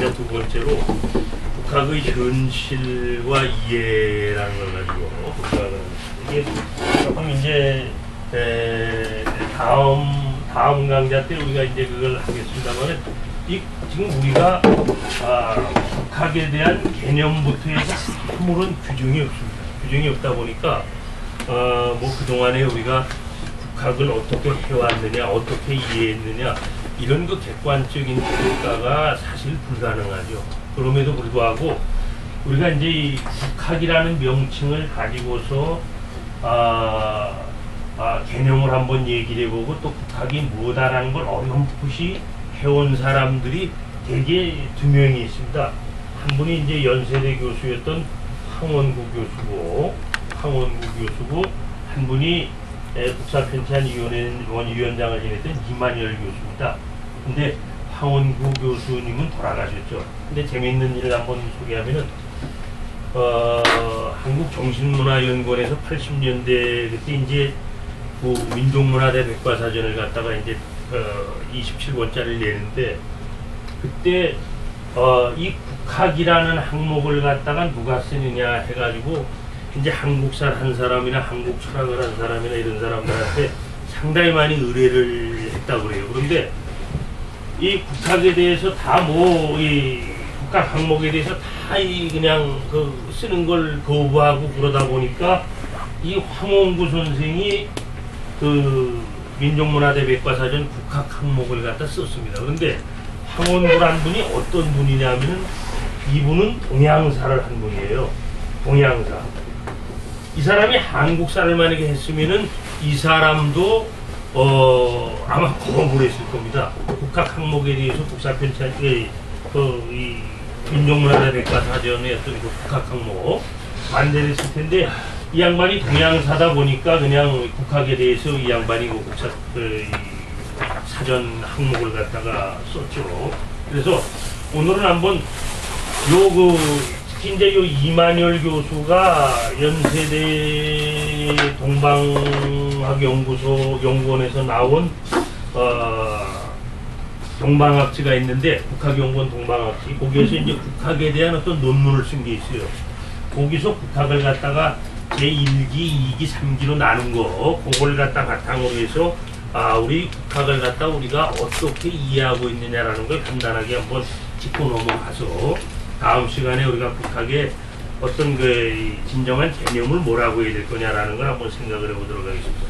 이제 두 번째로 국학의 현실과 이해라는 걸 가지고 이게 조금 이제 다음 강좌 때 우리가 이제 그걸 하겠습니다만은 지금 우리가 국학에 대한 개념부터 해서 아무런 규정이 없습니다. 규정이 없다 보니까 뭐 그동안에 우리가 국학을 어떻게 해왔느냐, 어떻게 이해했느냐 이런 그 객관적인 평가가 사실 불가능하죠. 그럼에도 불구하고 우리가 이제 이 국학이라는 명칭을 가지고서 개념을 한번 얘기를 해보고 또 국학이 뭐다라는 걸 어렴풋이 해온 사람들이 되게 두 명이 있습니다. 한 분이 이제 연세대 교수였던 황원구 교수고 한 분이 국사편찬위원장을 지냈던 이만열 교수입니다. 근데 황원구 교수님은 돌아가셨죠. 근데 재미있는 일을 한번 소개하면은 한국정신문화연구원에서 80년대 그때 이제 그 민족문화대 백과사전을 갖다가 이제 27권짜리를 내는데 그때 이 국학이라는 항목을 갖다가 누가 쓰느냐 해가지고 이제 한국살 한 사람이나 한국 철학을 한 사람이나 이런 사람들한테 상당히 많이 의뢰를 했다고 그래요. 그런데 이 국학에 대해서 다 이 국학 항목에 대해서 다 그냥 쓰는 걸 거부하고 그러다 보니까 이 황원구 선생이 민족문화대 백과사전 국학 항목을 갖다 썼습니다. 그런데 황원구란 분이 어떤 분이냐면은 이분은 동양사를 한 분이에요. 동양사. 이 사람이 한국사를 만약에 했으면은 이 사람도 아마 거부를 했을 겁니다. 국학 항목에 대해서 국사편찬 이 민족문화대 백과사전의 어떤 그 국학 항목 반대를 했을 텐데 이 양반이 동양사다 보니까 그냥 국학에 대해서 이 양반이 사전 항목을 갖다가 썼죠. 그래서 오늘은 한번 특히 이제 이만열 교수가 연세대 동방학연구원에서 나온 동방학지가 있는데 국학연구원 동방학지 거기에서 이제 국학에 대한 어떤 논문을 쓴 게 있어요. 거기서 국학을 갖다가 제1기, 2기, 3기로 나눈 거 그걸 갖다 바탕으로 해서 우리 국학을 갖다 우리가 어떻게 이해하고 있느냐라는 걸 간단하게 한번 짚고 넘어가서 다음 시간에 우리가 국학의 어떤 진정한 개념을 뭐라고 해야 될 거냐라는 걸 한번 생각을 해보도록 하겠습니다.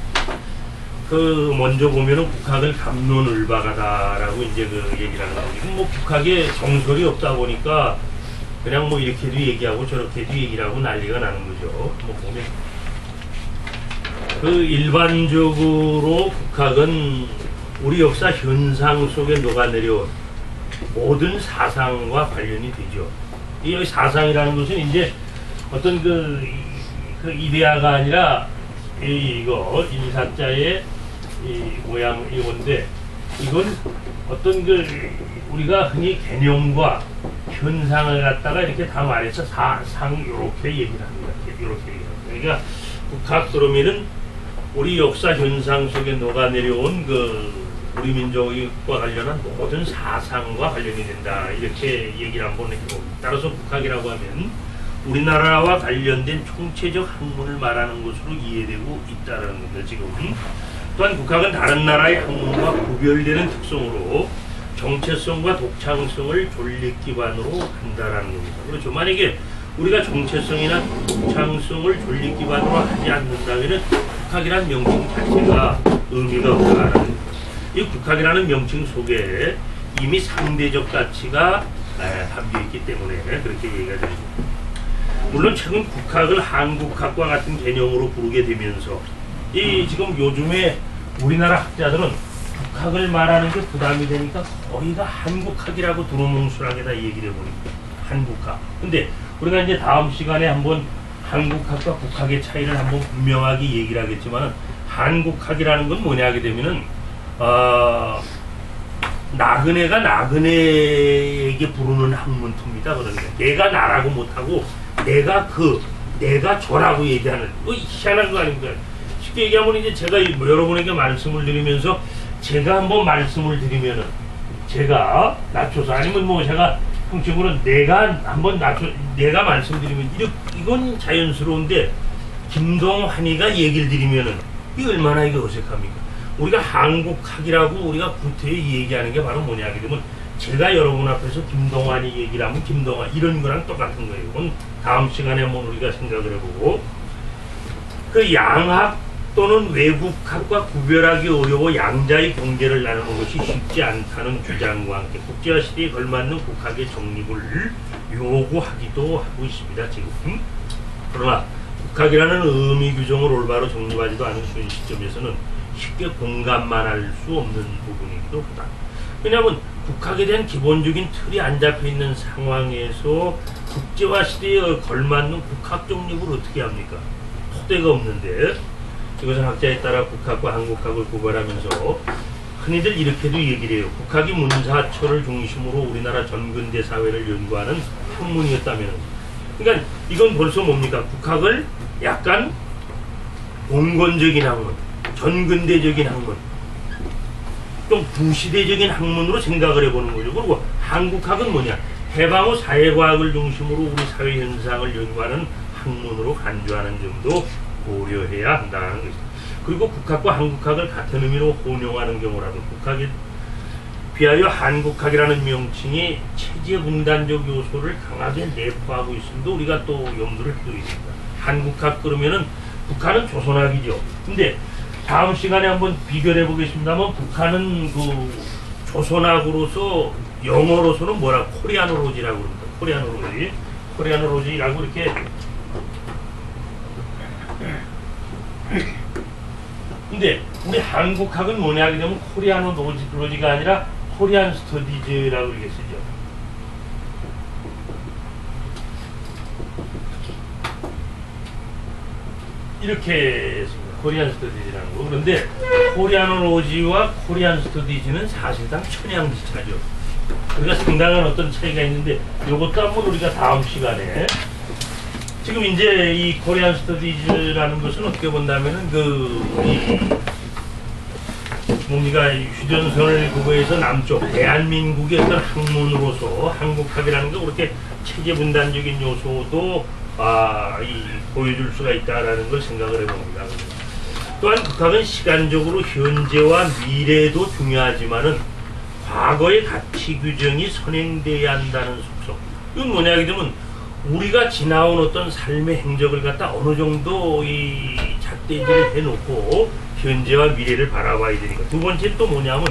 먼저 보면은 국학을 갑론을박하다라고 이제 얘기를 하는 거죠. 뭐 국학에 정설이 없다 보니까 그냥 뭐 이렇게도 얘기하고 저렇게도 얘기를 하고 난리가 나는 거죠. 뭐 보면 일반적으로 국학은 우리 역사 현상 속에 녹아내려온 모든 사상과 관련이 되죠. 이 사상이라는 것은 이제 어떤 이데아가 아니라 이거 인사자의 모양 이건데 이건 어떤 우리가 흔히 개념과 현상을 갖다가 이렇게 다 말해서 사상 이렇게 얘기를 합니다. 이렇게 얘기합니다. 그러니까 국학 그러면은 우리 역사 현상 속에 녹아내려온 우리 민족과 관련한 모든 사상과 관련이 된다. 이렇게 얘기를 한번 해봅니다. 따라서 국학이라고 하면 우리나라와 관련된 총체적 학문을 말하는 것으로 이해되고 있다는 겁니다. 지금 또한 국학은 다른 나라의 학문과 구별되는 특성으로 정체성과 독창성을 존립 기반으로 한다라는 겁니다. 그렇죠. 만약에 우리가 정체성이나 독창성을 존립 기반으로 하지 않는다면 국학이라는 명칭 자체가 의미가 없다라는 겁니다. 이 국학이라는 명칭 속에 이미 상대적 가치가 담겨있기 때문에 그렇게 얘기가 됩니다. 물론 최근 국학을 한국학과 같은 개념으로 부르게 되면서 지금 요즘에 우리나라 학자들은 국학을 말하는 게 부담이 되니까 거의가 한국학이라고 두루뭉술하게 다 얘기를 해버립니다. 한국학. 근데 우리가 이제 다음 시간에 한번 한국학과 국학의 차이를 한번 분명하게 얘기를 하겠지만은 한국학이라는 건 뭐냐 하게 되면은 나그네가 나그네에게 부르는 학문투입니다. 그러니까 내가 나라고 못하고 내가 저라고 얘기하는 희한한 거 아닙니까? 쉽게 얘기하면 이제 제가 여러분에게 말씀을 드리면서 제가 한번 말씀을 드리면은 제가 낮춰서 아니면 뭐 제가 형식으로 내가 한번 내가 말씀드리면 이건 자연스러운데 김동환이가 얘기를 드리면은 이 얼마나 이게 어색합니까? 우리가 한국학이라고 우리가 구태여 얘기하는 게 바로 뭐냐 하게 되면 제가 여러분 앞에서 김동환이 얘기를 하면 김동환 이런 거랑 똑같은 거예요. 그건 다음 시간에 한번 우리가 생각을 해보고 그 양학 또는 외국학과 구별하기 어려워 양자의 경계를 나누는 것이 쉽지 않다는 주장과 함께 국제화 시대에 걸맞는 국학의 정립을 요구하기도 하고 있습니다. 지금. 그러나 국학이라는 의미 규정을 올바로 정립하지도 않은 현 시점에서는 쉽게 공감만 할 수 없는 부분이기도 하다. 왜냐하면 국학에 대한 기본적인 틀이 안 잡혀있는 상황에서 국제화 시대에 걸맞는 국학 정립을 어떻게 합니까? 토대가 없는데 이것은 학자에 따라 국학과 한국학을 구별하면서 흔히들 이렇게도 얘기를 해요. 국학이 문사철을 중심으로 우리나라 전근대 사회를 연구하는 학문이었다면 그러니까 이건 벌써 뭡니까? 국학을 약간 봉건적인 학문, 전근대적인 학문, 좀 구시대적인 학문으로 생각을 해보는 거죠. 그리고 한국학은 뭐냐? 해방 후 사회과학을 중심으로 우리 사회 현상을 연구하는 학문으로 간주하는 점도 고려해야 한다는 것이다. 그리고 국학과 한국학을 같은 의미로 혼용하는 경우라도 국학에 비하여 한국학이라는 명칭이 체제 분단적 요소를 강하게 내포하고 있음도 우리가 또 염두를 해둬야 됩니다. 한국학 그러면은 북한은 조선학이죠. 근데 다음 시간에 한번 비교해 보겠습니다만 북한은 그 조선학으로서 영어로서는 뭐라 코리아노로지라고 그럽니다. 코리아노로지라고 이렇게 근데 우리 한국학은 뭐냐 하게 되면 코리아노로지가 아니라 코리안 스터디즈라고 이렇게 쓰죠. 이렇게 코리안 스터디즈라는 거. 그런데 코리아노로지와 코리안 스터디즈는 사실상 천양지차죠. 우리가 상당한 어떤 차이가 있는데 이것도 한번 우리가 다음 시간에 지금 이제 이 코리안 스터디즈라는 것은 어떻게 본다면은 뭡니까 휴전선을 그거에서 남쪽 대한민국의 어떤 학문으로서 한국학이라는 게 그렇게 체계 분단적인 요소도 보여줄 수가 있다라는 걸 생각을 해봅니다. 또한 국학은 시간적으로 현재와 미래도 중요하지만은 과거의 가치 규정이 선행돼야 한다는 속성. 이건 뭐냐 하게 되면 우리가 지나온 어떤 삶의 행적을 갖다 어느 정도 이 잣대질을 해놓고 현재와 미래를 바라봐야 되니까. 두 번째는 또 뭐냐면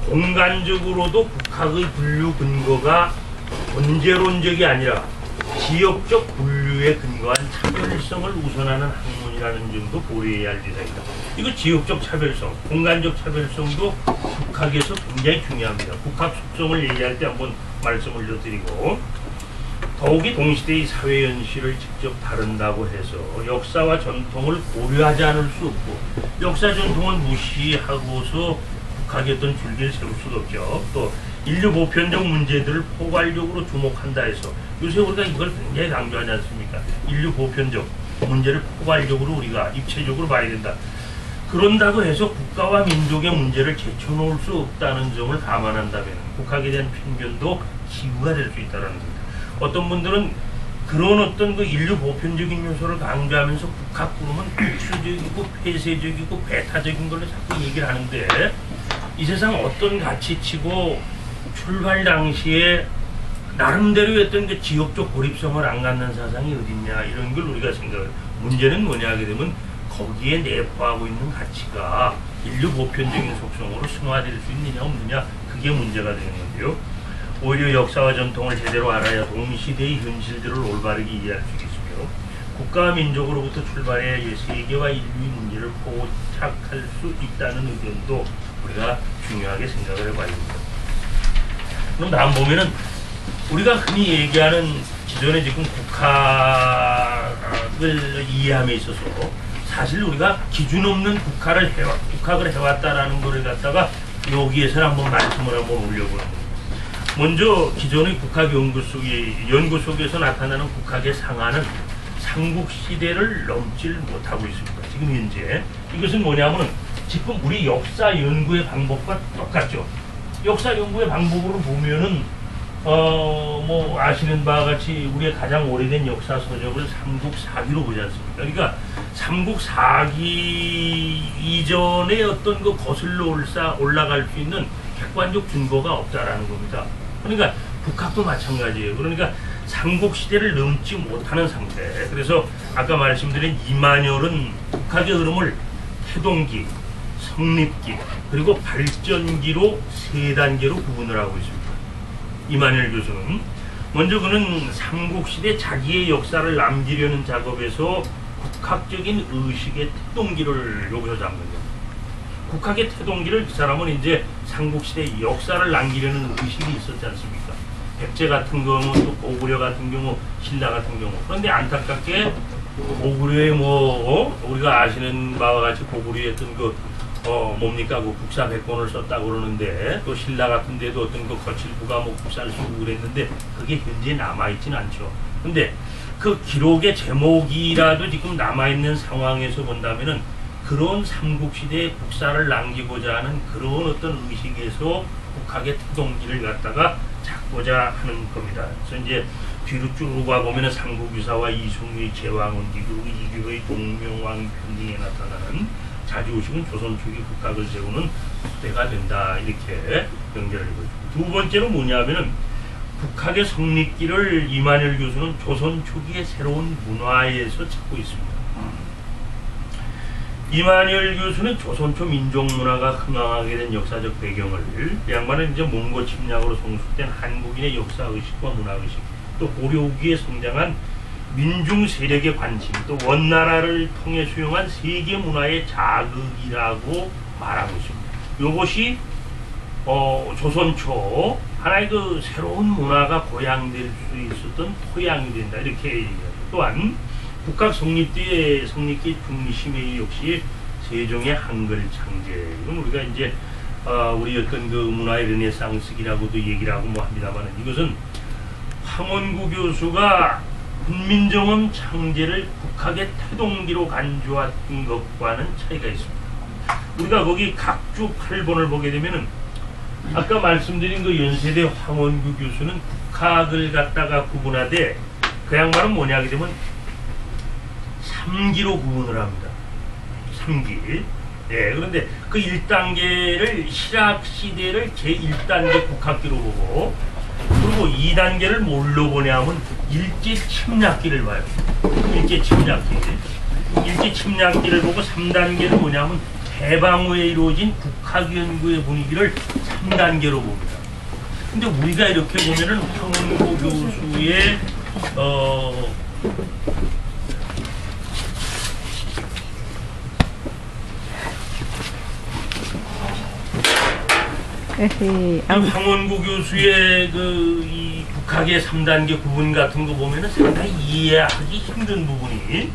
공간적으로도 국학의 분류 근거가 존재론적이 아니라 지역적 분류에 근거한 차별성을 우선하는 학문이라는 점도 고려해야 할 대상이다. 이거 지역적 차별성, 공간적 차별성도 국학에서 굉장히 중요합니다. 국학 속성을 얘기할 때 한번 말씀을 드리고 더욱이 동시대의 사회 현실을 직접 다룬다고 해서 역사와 전통을 고려하지 않을 수 없고 역사 전통을 무시하고서 국학의 어떤 줄기를 세울 수도 없죠. 또 인류 보편적 문제들을 포괄적으로 주목한다 해서 요새 우리가 이걸 굉장히 강조하지 않습니까? 인류 보편적 문제를 포괄적으로 우리가 입체적으로 봐야 된다. 그런다고 해서 국가와 민족의 문제를 제쳐놓을 수 없다는 점을 감안한다면 국학에 대한 편견도 기우가 될 수 있다는 겁니다. 어떤 분들은 그런 어떤 그 인류 보편적인 요소를 강조하면서 국학 그러면 필수적이고 폐쇄적이고 배타적인 걸로 자꾸 얘기를 하는데 이 세상 어떤 가치치고 출발 당시에 나름대로 어떤 그 지역적 고립성을 안 갖는 사상이 어딨냐 이런 걸 우리가 생각을 문제는 뭐냐 하게 되면 거기에 내포하고 있는 가치가 인류 보편적인 속성으로 승화될 수 있느냐 없느냐 그게 문제가 되는 건데요. 오히려 역사와 전통을 제대로 알아야 동시대의 현실들을 올바르게 이해할 수 있으며 국가와 민족으로부터 출발해 세계와 인류의 문제를 포착할 수 있다는 의견도 우리가 중요하게 생각을 해봐야 됩니다. 그럼 다음 보면은 우리가 흔히 얘기하는 기존에 지금 국학을 이해함에 있어서 사실 우리가 기준 없는 국학을 해왔다라는 거를 갖다가 여기에서 한번 말씀을 한번 올려보는 겁니다. 먼저 기존의 국학 연구 속에서 나타나는 국학의 상한은 삼국시대를 넘질 못하고 있습니다. 지금 현재 이것은 뭐냐면 지금 우리 역사 연구의 방법과 똑같죠. 역사 연구의 방법으로 보면은 뭐 아시는 바와 같이 우리의 가장 오래된 역사 서적을 삼국사기로 보지 않습니까? 그러니까 삼국사기 이전에 어떤 그 거슬러 올라갈 수 있는 객관적 증거가 없다라는 겁니다. 그러니까 북학도 마찬가지예요. 그러니까 삼국시대를 넘지 못하는 상태. 그래서 아까 말씀드린 이만열은 북학의 흐름을 태동기, 성립기, 그리고 발전기로 세 단계로 구분을 하고 있습니다. 이만열 교수는 먼저 그는 삼국시대 자기의 역사를 남기려는 작업에서 국학적인 의식의 태동기를 여기서 잡는 겁니다. 국학의 태동기를 그 사람은 이제 삼국시대 역사를 남기려는 의식이 있었지 않습니까? 백제 같은 경우, 또 고구려 같은 경우, 신라 같은 경우. 그런데 안타깝게 고구려의 우리가 아시는 바와 같이 고구려의 어떤 뭡니까 그 국사 100권을 썼다고 그러는데, 또 신라 같은 데도 어떤 그 거칠부가 국사를 쓰고 그랬는데 그게 현재 남아있지는 않죠. 근데 그 기록의 제목이라도 지금 남아있는 상황에서 본다면은 그런 삼국시대의 국사를 남기고자 하는 그런 어떤 의식에서 국학의 태동기를 갖다가 찾고자 하는 겁니다. 그래서 이제 뒤로 쭉 가보면은 삼국유사와 이승우의 제왕운기, 그리고 이규의 동명왕 등에 나타나는 자주의식은 조선 초기 국학을 세우는 후대가 된다, 이렇게 연결을 해보죠. 두 번째로 뭐냐면은 국학의 성립기를 이만열 교수는 조선 초기의 새로운 문화에서 찾고 있습니다. 이만열 교수는 조선 초 민족 문화가 흥황하게 된 역사적 배경을, 이 양반은 이제 몽고 침략으로 성숙된 한국인의 역사 의식과 문화 의식, 또 고려 후기에 성장한 민중 세력의 관심, 또 원나라를 통해 수용한 세계 문화의 자극이라고 말하고 있습니다. 이것이 조선 초 하나의 그 새로운 문화가 고양될 수 있었던 토양이 된다, 이렇게 얘기합니다. 또한 국학 성립기의 중심에 역시 세종의 한글 창제. 이건 우리가 이제 우리 어떤 그 문화의 르네상스기라고도 얘기를 하고 뭐 합니다만, 이것은 황원구 교수가 훈민정음 창제를 국학의 태동기로 간주한 것과는 차이가 있습니다. 우리가 거기 각주 8번을 보게 되면은 아까 말씀드린 그 연세대 황원구 교수는 국학을 갖다가 구분하되 그 양반은 뭐냐 하게 되면 3기로 구분을 합니다. 3기. 예, 그런데 그 1단계를 신학시대를 제1단계 국학기로 보고, 그리고 2단계를 뭘로 보냐면 일제침략기를 봐요. 일제침략기를 보고 3단계는 뭐냐면 해방 후에 이루어진 국학연구의 분위기를 3단계로 봅니다. 근데 우리가 이렇게 보면은 황원고 교수의 황원구 교수의 이 국학의 3단계 구분 같은 거 보면은 상당히 이해하기 힘든 부분이,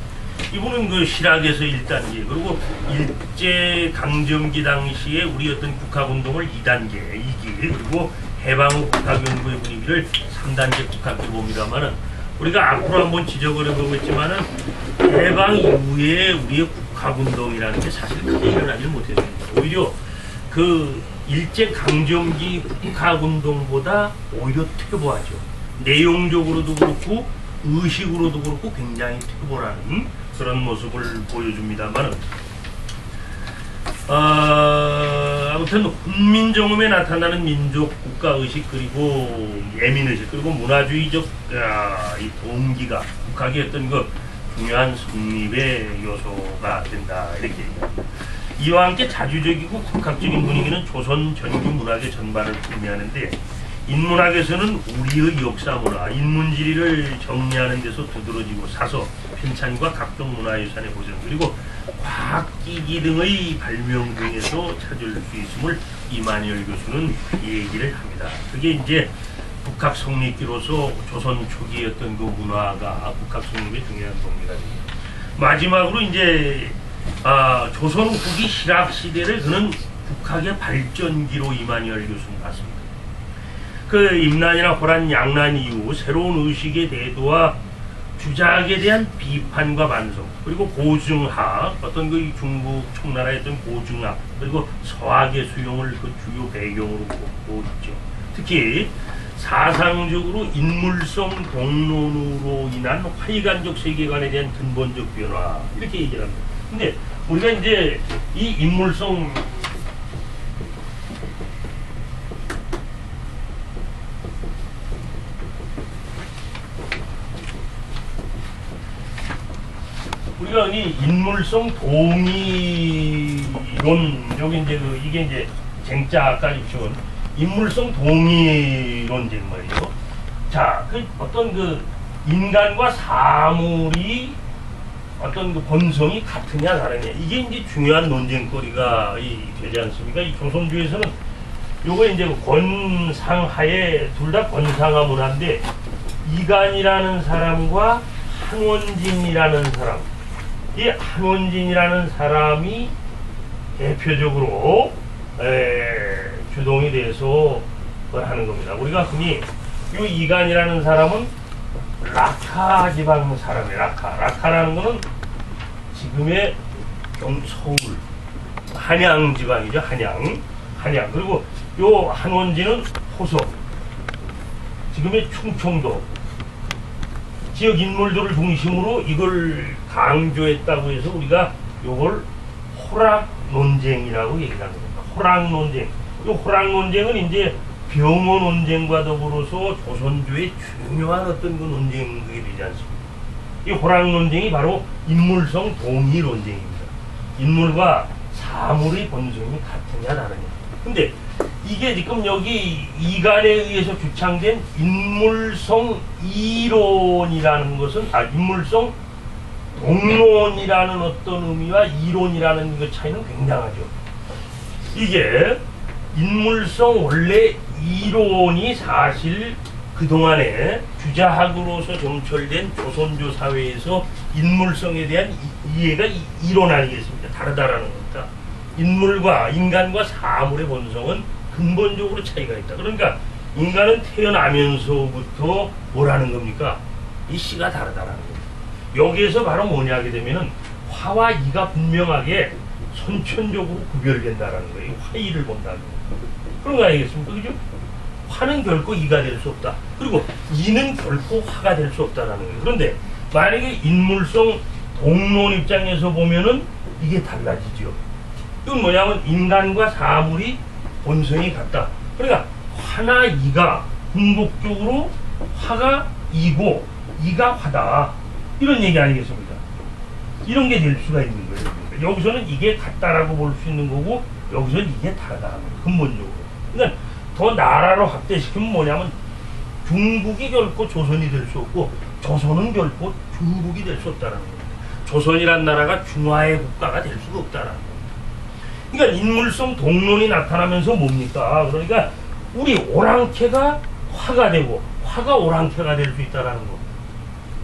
이분은 그 실학에서 1단계, 그리고 일제 강점기 당시에 우리 어떤 국학운동을 2단계, 2기, 그리고 해방 후 국학연구의 분위기를 3단계 국학기로 봅니다만은, 우리가 앞으로 한번 지적을 해보겠지만은 해방 이후에 우리의 국학운동이라는 게 사실 크게 일어나지 못했습니다. 오히려 그 일제 강점기 국학운동보다 오히려 퇴보하죠. 내용적으로도 그렇고 의식으로도 그렇고 굉장히 퇴보라는 그런 모습을 보여줍니다만, 아무튼 훈민정음에 나타나는 민족 국가의식, 그리고 예민의식, 그리고 문화주의적 이 동기가 국학의 어떤 그 중요한 성립의 요소가 된다, 이렇게 얘기합니다. 이와 함께 자주적이고 국학적인 분위기는 조선 전기 문학의 전반을 의미하는데, 인문학에서는 우리의 역사 문화, 인문지리를 정리하는 데서 두드러지고 사서, 편찬과 각종 문화유산의 보존, 그리고 과학기기 등의 발명 등에서 찾을 수 있음을 이만열 교수는 얘기를 합니다. 그게 이제 국학 성립기로서 조선 초기의 어떤 그 문화가 국학 성립의 중요한 동기가 됩니다. 마지막으로 이제 조선 후기 실학 시대를 그는 국학의 발전기로 이만열 교수는 봤습니다. 그 임난이나 호란, 양난 이후 새로운 의식의 대도와 주작에 대한 비판과 반성, 그리고 고증학, 어떤 그 중국 청나라의 어떤 고증학, 그리고 서학의 수용을 그 주요 배경으로 보고 있죠. 특히 사상적으로 인물성 공론으로 인한 화이관적 세계관에 대한 근본적 변화 이렇게 얘기를 합니다. 근데 우리가 이제 이 인물성 우리가 이 인물성 동의론 여기 이제 이게 이제 쟁자까지 붙여온 인물성 동의론쟁 말이죠. 자, 그 어떤 그 인간과 사물이 어떤 그 본성이 같으냐 다르냐 이게 이제 중요한 논쟁거리가 되지 않습니까? 이 조선주에서는 요거 이제 권상하에 둘 다 권상하 문화인데 이간이라는 사람과 한원진이라는 사람 이 한원진이라는 사람이 대표적으로 주동이 돼서 하는 겁니다. 우리가 흔히 이 이간이라는 사람은 라카 지방 사람이에요. 라카라는 거는 지금의 서울 한양 지방이죠. 한양 그리고 요 한원진은 호석 지금의 충청도 지역 인물들을 중심으로 이걸 강조했다고 해서 우리가 요걸 호락 논쟁이라고 얘기를 하는 겁니다. 호락 논쟁. 이 호락 논쟁은 이제 병어 논쟁과 더불어서 조선조의 중요한 어떤 그 논쟁이 되지 않습니까? 이 호락 논쟁이 바로 인물성 동의 논쟁입니다. 인물과 사물의 본성이 같으냐 다르냐. 근데 이게 지금 여기 이간에 의해서 주창된 인물성 이론이라는 것은 인물성 동론이라는 어떤 의미와 이론이라는 그 차이는 굉장하죠. 이게 인물성 원래 이론이 사실 그동안에 주자학으로서 점철된 조선조 사회에서 인물성에 대한 이해가 이론 아니겠습니까? 다르다라는 겁니다. 인간과 사물의 본성은 근본적으로 차이가 있다. 그러니까 인간은 태어나면서부터 뭐라는 겁니까? 이 씨가 다르다라는 겁니다. 여기에서 바로 뭐냐 하게 되면은 화와 이가 분명하게 선천적으로 구별된다라는 거예요. 화이를 본다는 거예요. 그런 거 아니겠습니까? 그죠? 화는 결코 이가 될 수 없다. 그리고 이는 결코 화가 될 수 없다라는 거예요. 그런데 만약에 인물성 동론 입장에서 보면은 이게 달라지죠. 이건 뭐냐면 인간과 사물이 본성이 같다. 그러니까 화나 이가 궁극적으로 화가 이고 이가 화다. 이런 얘기 아니겠습니까? 이런 게 될 수가 있는 거예요. 여기서는 이게 같다라고 볼 수 있는 거고 여기서는 이게 다르다는 거예요. 근본적으로. 그러니까 더 나라로 확대시키면 뭐냐면 중국이 결코 조선이 될 수 없고 조선은 결코 중국이 될 수 없다는 겁니다. 조선이란 나라가 중화의 국가가 될 수가 없다는 겁니다. 그러니까 인물성 동론이 나타나면서 뭡니까? 그러니까 우리 오랑캐가 화가 되고 화가 오랑캐가 될 수 있다는 거.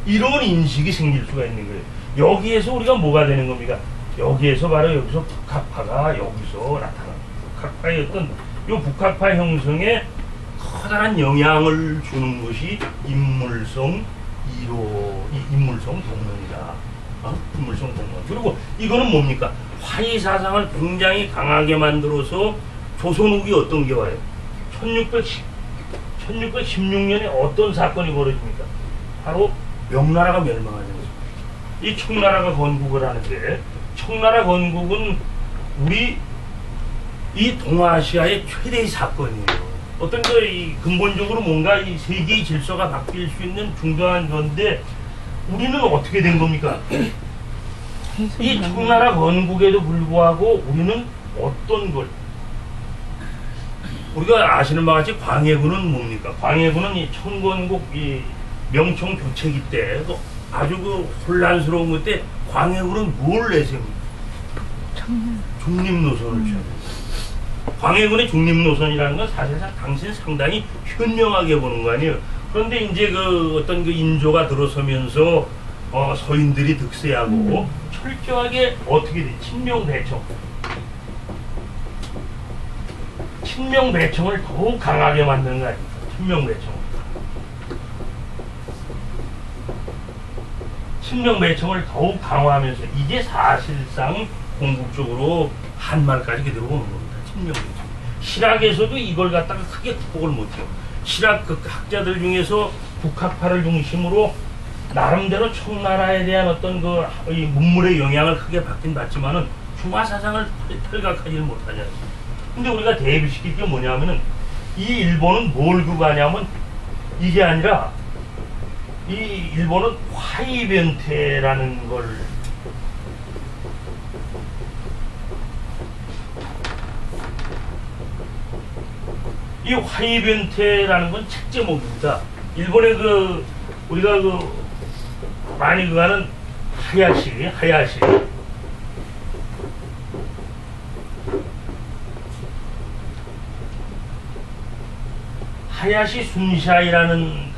이런 인식이 생길 수가 있는 거예요. 여기에서 우리가 뭐가 되는 겁니까? 여기에서 바로 여기서 북학파가 여기서 나타납니다. 북학파의 어떤 이 북학파 형성에 커다란 영향을 주는 것이 인물성 동론이다. 인물성 동론. 그리고 이거는 뭡니까? 화이 사상을 굉장히 강하게 만들어서 조선 후기 어떤 게 와요? 1616년에 어떤 사건이 벌어집니까? 바로 명나라가 멸망하는 거죠. 이 청나라가 건국을 하는데 청나라 건국은 우리 이 동아시아의 최대의 사건이에요. 어떤 이 근본적으로 뭔가 이 세계의 질서가 바뀔 수 있는 중요한 건데 우리는 어떻게 된 겁니까? 이 청나라 건국에도 불구하고 우리는 어떤 걸 우리가 아시는 바와 같이 광해군은 뭡니까? 광해군은 이 청건국 이 명청 교체기 때 아주 그 혼란스러운 것 때 광해군은 뭘 내세웁니까? 중립노선을 취합니다. 광해군의 중립노선이라는 건 사실상 당시는 상당히 현명하게 보는 거 아니에요. 그런데 이제 그 어떤 그 인조가 들어서면서 서인들이 득세하고 철저하게 어떻게 돼? 친명배청을 더욱 강하게 만드는 거 아닙니까? 친명배청을 더욱 강화하면서 이게 사실상 궁극적으로 한말까지 그대로 오는 겁니다. 친명배청. 실학에서도 이걸 갖다가 크게 극복을 못해요. 실학 그 학자들 중에서 북학파를 중심으로 나름대로 청나라에 대한 어떤 이 문물의 영향을 크게 받긴 받지만은 중화 사상을 탈각하지는 못하지 않습니까? 근데 우리가 대비시킬 게 뭐냐면은 이 일본은 뭘 구가냐면 이게 아니라 이 일본은 화이변태라는 걸 이 화이변태라는 건 책 제목입니다. 일본의 우리가 많이 가는 하야시 순샤이라는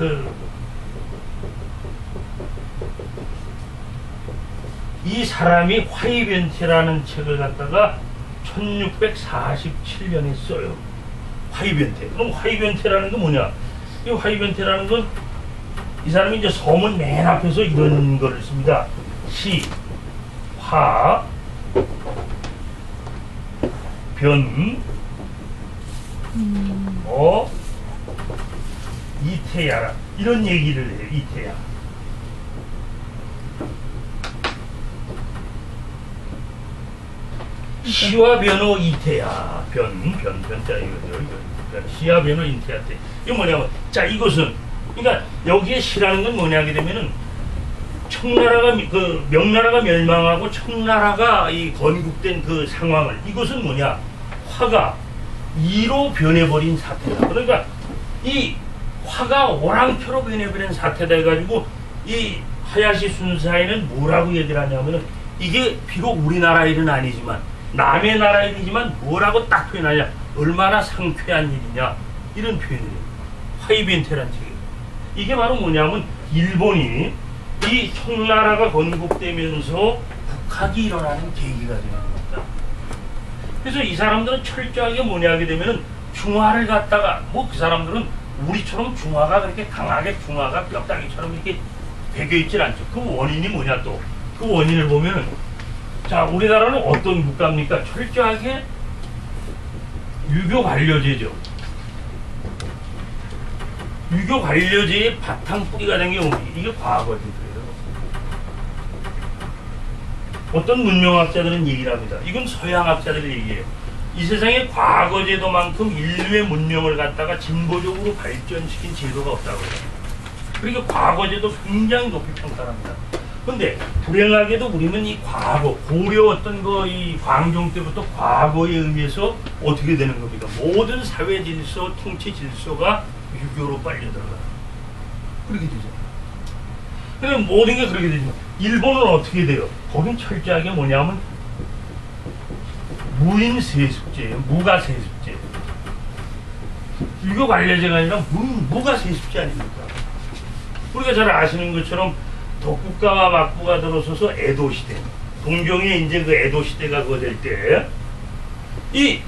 이 사람이 화이변태라는 책을 갖다가 1647년에 써요. 화이변태. 그럼 화이변태라는 건 뭐냐? 이 화이변태라는 건 이 사람이 이제 서문 맨 앞에서 이런 걸 씁니다. 시, 화, 변, 이태야라. 이런 얘기를 해요. 이태야. 시와 변호 이태야. 변자 이거죠. 시와 변호 이태야 때. 이거 뭐냐면, 자, 이것은, 그러니까 여기에 시라는 건 뭐냐 하게 되면은 청나라가 명나라가 멸망하고 청나라가 이 건국된 그 상황을, 이것은 뭐냐, 화가 이로 변해버린 사태다. 그러니까 이 화가 오랑표로 변해버린 사태다 해가지고 이 하야시 순사에는 뭐라고 얘기를 하냐면은 이게 비록 우리나라 일은 아니지만 남의 나라 일이지만 뭐라고 딱 표현하냐, 얼마나 상쾌한 일이냐, 이런 표현이에요. 화이변태란 책이에요. 이게 바로 뭐냐면 일본이 이 청나라가 건국되면서 북학이 일어나는 계기가 되는 겁니다. 그래서 이 사람들은 철저하게 뭐냐 하게 되면은 중화를 갖다가, 뭐 그 사람들은 우리처럼 중화가 그렇게 강하게 중화가 뼈다귀처럼 이렇게 배겨있질 않죠. 그 원인이 뭐냐, 또 그 원인을 보면은, 자, 우리나라는 어떤 국가입니까? 철저하게 유교 관료제죠. 유교 관료제의 바탕 뿌리가 된 게 뭡니까? 이게 과거제도예요. 어떤 문명학자들은 얘기를 합니다. 이건 서양학자들의 얘기예요. 이 세상에 과거제도만큼 인류의 문명을 갖다가 진보적으로 발전시킨 제도가 없다고 해요. 그러니까 과거제도 굉장히 높이 평가를 합니다. 근데 불행하게도 우리는 이 과거, 고려 어떤 이 광종 때부터 과거에 의해서 어떻게 되는 겁니까? 모든 사회 질서, 통치 질서가 유교로 빨려 들어가요. 그렇게 되잖아요. 근데 모든 게 그렇게 되지만 일본은 어떻게 돼요? 거긴 철저하게 뭐냐면 무인세습제예요. 무가세습제. 유교 관료제가 아니라 무가세습제 아닙니까? 우리가 잘 아시는 것처럼 덕국가와 막부가 들어서서 에도시대, 동경에 이제 그 에도시대가 그거 될 때, 이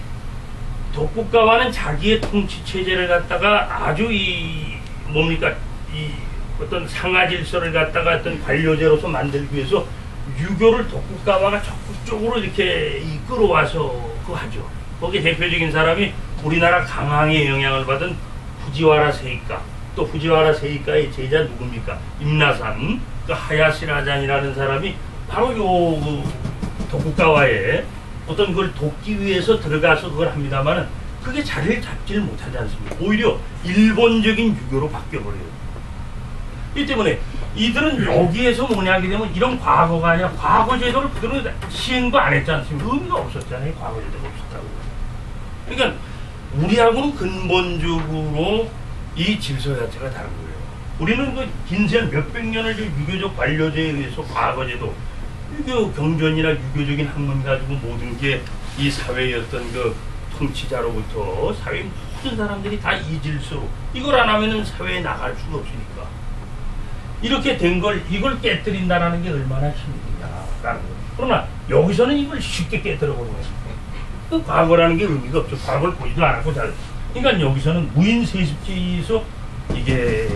덕국가와는 자기의 통치 체제를 갖다가 아주 이 어떤 상하 질서를 갖다가 어떤 관료제로서 만들기 위해서 유교를 덕국가와가 적극적으로 이렇게 끌어와서 그거 하죠. 거기 대표적인 사람이 우리나라 강항의 영향을 받은 후지와라 세이카, 또 후지와라 세이카의 제자 누굽니까? 임나산, 그 하야시 라잔이라는 사람이 바로 덕국가와에 어떤 걸 돕기 위해서 들어가서 그걸 합니다만은 그게 자리를 잡지를 못하지 않습니까? 오히려 일본적인 유교로 바뀌어버려요. 이 때문에 이들은 여기에서 뭐냐 하게 되면 이런 과거가 아니라 과거 제도를 그대로 시행도 안 했지 않습니까? 의미가 없었잖아요. 과거 제도가 없었다고. 그러니까 우리하고는 근본적으로 이 질서 자체가 다른 거예요. 우리는 그 긴생 몇백 년을 유교적 관료제에 의해서 과거 제도, 유교 경전이나 유교적인 학문 가지고 모든 게 이 사회의 어떤 그 통치자로부터 사회 모든 사람들이 다 이 질서로, 이걸 안 하면은 사회에 나갈 수가 없으니까. 이렇게 된 걸, 이걸 깨뜨린다는 게 얼마나 힘들냐라는 거예요. 그러나 여기서는 이걸 쉽게 깨뜨려버리는 거예요. 그 과거라는 게 의미가 없죠. 과거를 보지도 않았고 잘. 그러니까 여기서는 무인세습제에서 이게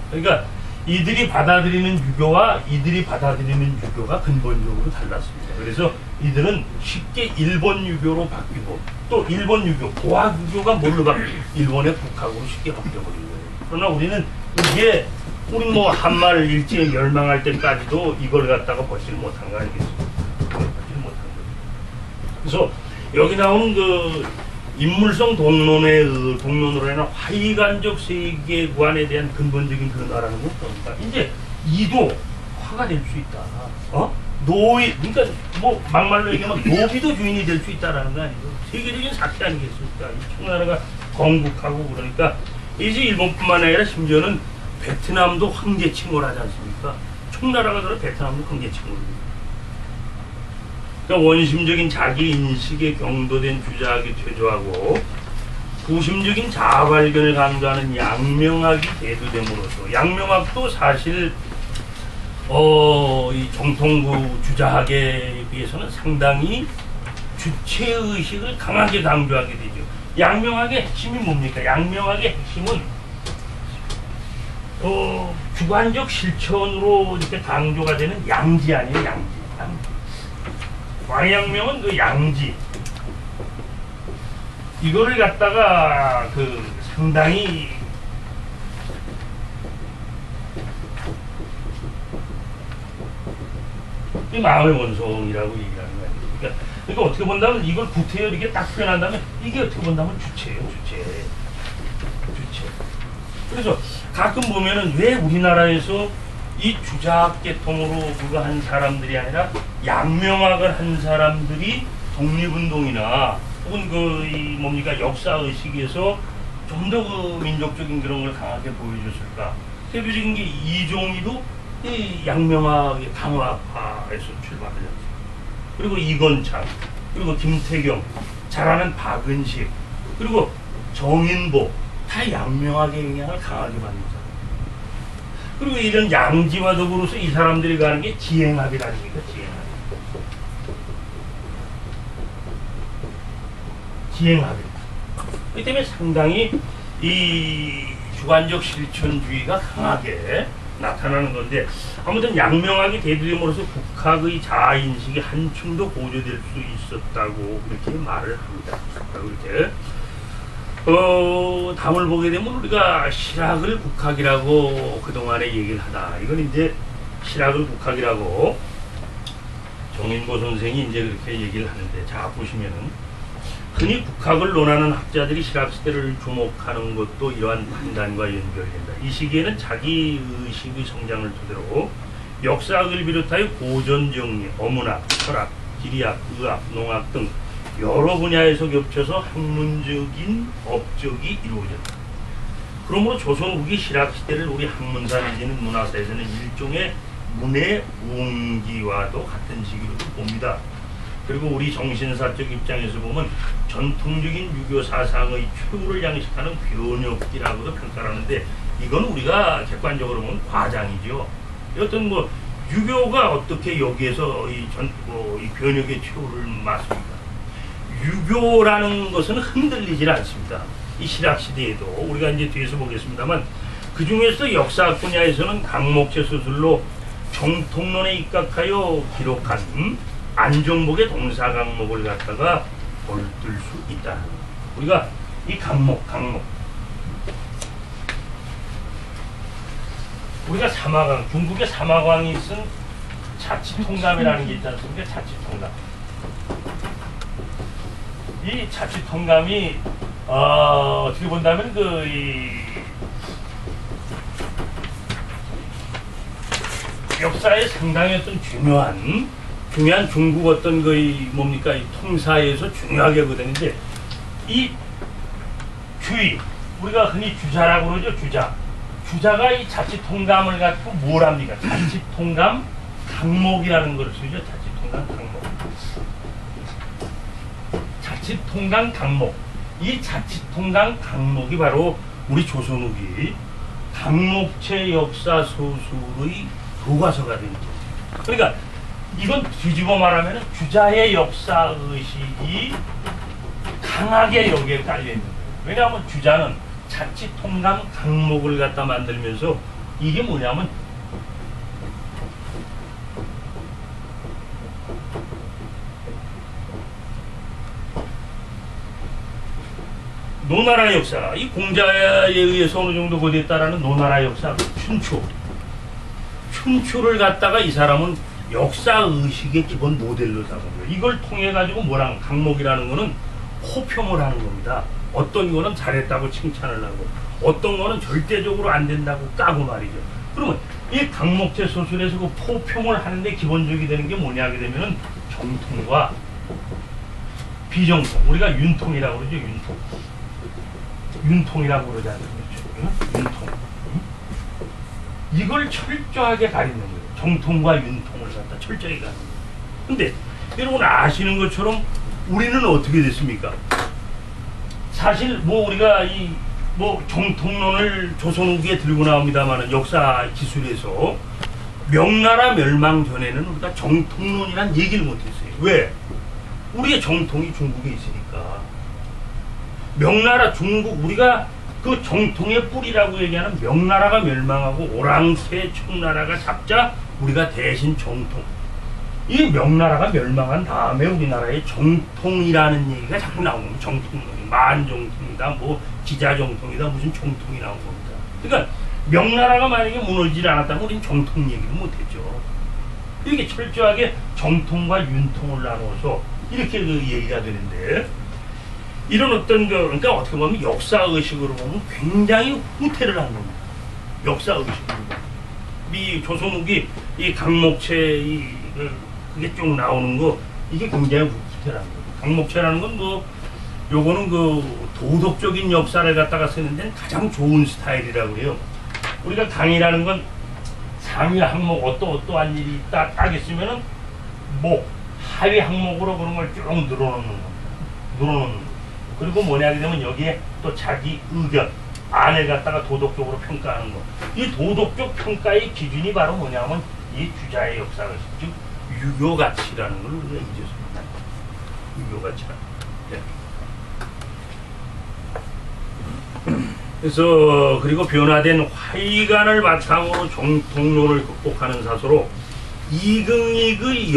그러니까 이들이 받아들이는 유교와 이들이 받아들이는 유교가 근본적으로 달랐습니다. 그래서 이들은 쉽게 일본 유교로 바뀌고 또 일본 유교, 고학 유교가 뭘로 바뀌고 일본의 국학으로 쉽게 바뀌어버린 거예요. 그러나 우리는 이게 우리 뭐 한말 일제 멸망할 때까지도 이걸 갖다가 벗지 못한 거 아니겠습니까? 벗지 못한 거죠. 그래서 여기 나오는 그 인물성 동론으로 인한 화이관적 세계관에 대한 근본적인 변화라는 건 뭡니까? 이제 이도 화가 될 수 있다. 노예, 그러니까 뭐 막말로 얘기하면 노비도 주인이 될 수 있다라는 거 아니고 세계적인 사태 아니겠습니까? 이 청나라가 건국하고 그러니까 이제 일본뿐만 아니라 심지어는 베트남도 황제 칭호를 하지 않습니까? 청나라가 그래 베트남도 황제 칭호를. 그러니까 원심적인 자기 인식에 경도된 주자학이 퇴조하고 부심적인 자아 발견을 강조하는 양명학이 대두됨으로써 양명학도 사실 이 정통부 주자학에 비해서는 상당히 주체의식을 강하게 강조하게 되죠. 양명학의 핵심이 뭡니까? 양명학의 핵심은 주관적 실천으로 이렇게 강조가 되는 양지 아니에요, 양지. 왕양명은 그 양지. 이거를 갖다가 그 상당히 이 마음의 원성이라고 얘기하는 거예요. 그러니까 어떻게 본다면 이걸 구태여 이렇게 딱 표현한다면 이게 어떻게 본다면 주체예요, 주체. 그래서 가끔 보면은 왜 우리나라에서 이 주자학 계통으로 그거 한 사람들이 아니라 양명학을 한 사람들이 독립운동이나 혹은 뭡니까 역사의식에서 좀 더 그 민족적인 그런 걸 강하게 보여줬을까? 대표적인 게 이종희도 이 양명학의 강화파에서 출발하셨죠. 그리고 이건창, 그리고 김태경, 잘하는 박은식, 그리고 정인보 다 양명학의 영향을 강하게 받는다. 그리고 이런 양지와 더불어서 이 사람들이 가는 게 지행학이라니까, 지행학. 이 때문에 상당히 이 주관적 실천주의가 강하게 나타나는 건데 아무튼 양명학이 대두됨으로써 국학의 자아인식이 한층 더 고조될 수 있었다고 그렇게 말을 합니다. 그렇게 담을 보게 되면 우리가 실학을 국학이라고 그동안에 얘기를 하다. 이건 이제 실학을 국학이라고 정인보 선생이 이제 그렇게 얘기를 하는데, 자, 보시면은 흔히 국학을 논하는 학자들이 실학시대를 주목하는 것도 이러한 판단과 연결된다. 이 시기에는 자기 의식의 성장을 토대로 역사학을 비롯하여 고전정리, 어문학, 철학, 지리학, 의학, 농학 등 여러 분야에서 겹쳐서 학문적인 업적이 이루어졌다. 그러므로 조선 후기 실학시대를 우리 학문사 내지는 문화사에서는 일종의 문의 웅기와도 같은 시기로도 봅니다. 그리고 우리 정신사적 입장에서 보면 전통적인 유교 사상의 최후를 양식하는 변혁기라고도 평가를 하는데, 이건 우리가 객관적으로 보면 과장이죠. 어떤 유교가 어떻게 여기에서 이 변혁의 최후를 맞습니까? 유교라는 것은 흔들리질 않습니다. 이 신학시대에도 우리가 이제 뒤에서 보겠습니다만, 그 중에서 역사학 분야에서는 강목체 수술로 정통론에 입각하여 기록한 안종복의 동사 강목을 갖다가 볼들 수 있다. 우리가 이 강목 우리가 사마강, 중국의 사마광이 쓴 자치통감이라는 게 있지 않습니까? 자치통감. 이 자치통감이 어떻게 본다면 역사에 상당히 어떤 중요한 중국 어떤 뭡니까 이 통사에서 중요하게 거든요. 이 주의, 우리가 흔히 주자라고 그러죠. 주자가 이 자치통감을 갖고 뭘 합니까? 자치통감 강목이라는 걸 쓰죠. 자치통감 강목. 이 자치통감 강목이 바로 우리 조선 후기 강목체 역사 소술의 교과서가 되는 거죠. 그러니까 이건 뒤집어 말하면 주자의 역사의식이 강하게 여기에 깔려있는 거예요. 왜냐하면 주자는 자치통감 강목을 갖다 만들면서 이게 뭐냐면 노나라 역사, 이 공자에 의해서 어느 정도 고됐다라는 노나라 역사, 춘추를 갖다가 이 사람은 역사 의식의 기본 모델로 삼은 거예요. 이걸 통해 가지고 뭐랑 강목이라는 거는 호평을 하는 겁니다. 어떤 거는 잘했다고 칭찬을 하고, 어떤 거는 절대적으로 안 된다고 까고 말이죠. 그러면 이 강목제 소설에서 그 호평을 하는데 기본적이 되는 게 뭐냐 하게 되면은 정통과 비정통, 우리가 윤통이라고 그러죠. 윤통이라고 그러지 않습니까? 윤통. 이걸 철저하게 가리는 거예요. 정통과 윤통을 갖다 철저하게 가리는 거예요. 근데 여러분 아시는 것처럼 우리는 어떻게 됐습니까? 사실 뭐 우리가 이 뭐 정통론을 조선 후기에 들고 나옵니다만은 역사 기술에서 명나라 멸망 전에는 우리가 정통론이란 얘기를 못했어요. 왜? 우리의 정통이 중국에 있으니까. 명나라 중국 우리가 그 정통의 뿌리라고 얘기하는 명나라가 멸망하고 오랑캐 청나라가 잡자 우리가 대신 정통. 이 명나라가 멸망한 다음에 우리나라의 정통이라는 얘기가 자꾸 나오는 겁니다. 정통론이 만정통이다, 뭐 기자정통이다, 무슨 정통이 나온 겁니다. 그러니까 명나라가 만약에 무너지지 않았다면 우리는 정통 얘기를 못했죠. 이게 철저하게 정통과 윤통을 나눠서 이렇게 그 얘기가 되는데. 이런 어떤 그러니까 어떻게 보면 역사 의식으로 보면 굉장히 후퇴를 한 겁니다. 역사 의식으로. 이 조선 후기 이 강목체 그게 쭉 나오는 거 이게 굉장히 후퇴를 한 겁니다. 강목체라는 건 뭐 요거는 그 도덕적인 역사를 갖다가 쓰는 데는 가장 좋은 스타일이라고 해요. 우리가 강이라는 건 상위 항목 어떠한 일이 있다 딱 있으면은 뭐 하위 항목으로 그런 걸 쭉 늘어놓는 겁니다. 그리고 뭐냐 하게 되면 여기에 또 자기 의견, 안을 갖다가 도덕적으로 평가하는 거. 이 도덕적 평가의 기준이 바로 뭐냐면 이 주자의 역사의식, 즉 유교가치라는 걸 우리가 잊었습니다. 유교가치라는 거. 네. 그래서 그리고 변화된 화의관을 바탕으로 정통론을 극복하는 사서로 이긍익의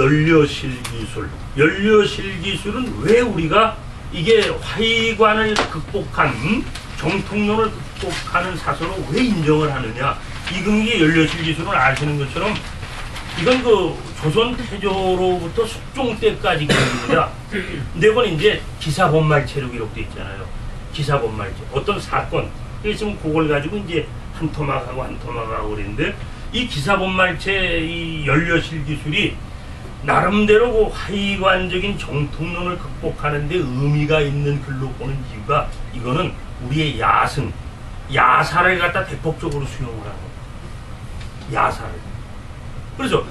연료실기술은 왜 우리가 이게 화의관을 극복한 정통론을 극복하는 사서로 왜 인정을 하느냐? 이긍익의 연료실기술은 아시는 것처럼 이건 그 조선 태조로부터 숙종 때까지 기록입니다. 근데 이건 이제 기사본말체로 기록되어 있잖아요. 기사본말체. 어떤 사건. 그래서 그걸 가지고 이제 한 토막하고 한 토막하고 그랬는데 이 기사본말체 이 연료실기술이 나름대로 그 화의관적인 정통론을 극복하는 데 의미가 있는 글로 보는 이유가 이거는 우리의 야사를 갖다 대폭적으로 수용을 하는 거예요. 야사를. 그래서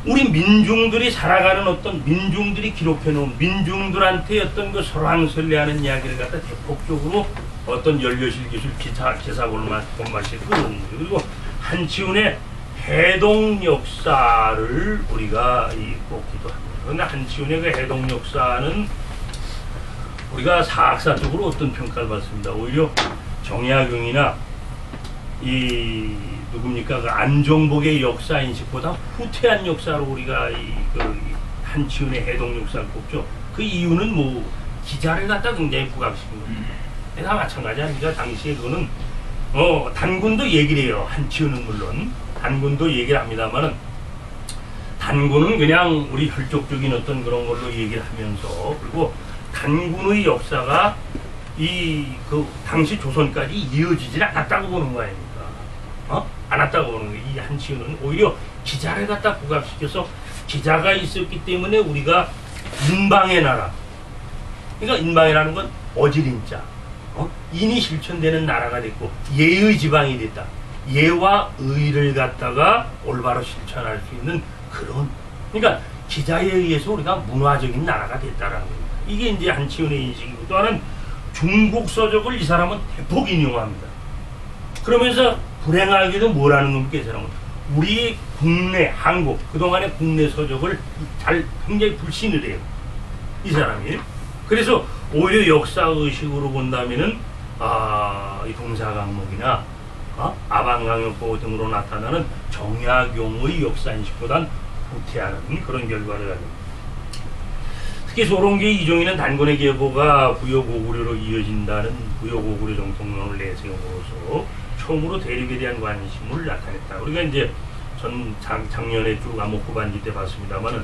우리 민중들이 살아가는 어떤 민중들이 기록해놓은 민중들한테 어떤 그 설왕설래하는 이야기를 갖다 대폭적으로 어떤 연료실 기술 기사본말식 끌어오는 거예요. 그리고 한치훈의 해동 역사를 우리가 뽑기도 합니다. 그런데 한치훈의 그 해동 역사는 우리가 사학사 쪽으로 어떤 평가를 받습니다. 오히려 정약용이나 이 누굽니까 그 안종복의 역사 인식보다 후퇴한 역사로 우리가 그 한치훈의 해동 역사를 뽑죠. 그 이유는 뭐 기자를 갖다 굉장히 부각시킨 겁니다. 다 마찬가지 아닙니까? 당시에 그거는 단군도 얘기를 해요. 한치훈은 물론 단군도 얘기를 합니다만은 단군은 그냥 우리 혈족적인 어떤 그런 걸로 얘기를 하면서 그리고 단군의 역사가 그 당시 조선까지 이어지질 않았다고 보는 거 아닙니까? 않았다고 보는 거예요. 이 한치훈은 오히려 기자를 갖다 부각시켜서 기자가 있었기 때문에 우리가 인방의 나라. 그러니까 인방이라는 건 어지린자. 인이 실천되는 나라가 됐고 예의 지방이 됐다. 예와 의를 갖다가 올바로 실천할 수 있는 그런 그러니까 기자에 의해서 우리가 문화적인 나라가 됐다라는 겁니다. 이게 이제 한치훈의 인식이고 또 하나는 중국 서적을 이 사람은 대폭 인용합니다. 그러면서 불행하게도 뭐라는 겁니까? 이 사람은 우리 국내 한국 그동안의 국내 서적을 굉장히 불신을 해요. 이 사람이. 그래서 오히려 역사의식으로 본다면은 이 동사강목이나 아방강역보 등으로 나타나는 정약용의 역사인식보단 후퇴하는 그런 결과를 가집니다. 특히 소롱계 이종희는 단군의 계보가 부여고구려로 이어진다는 부여고구려 정통론을 내세움으로써 처음으로 대륙에 대한 관심을 나타냈다. 우리가 이제 작년에 쭉 암흑 후반기 때 봤습니다만은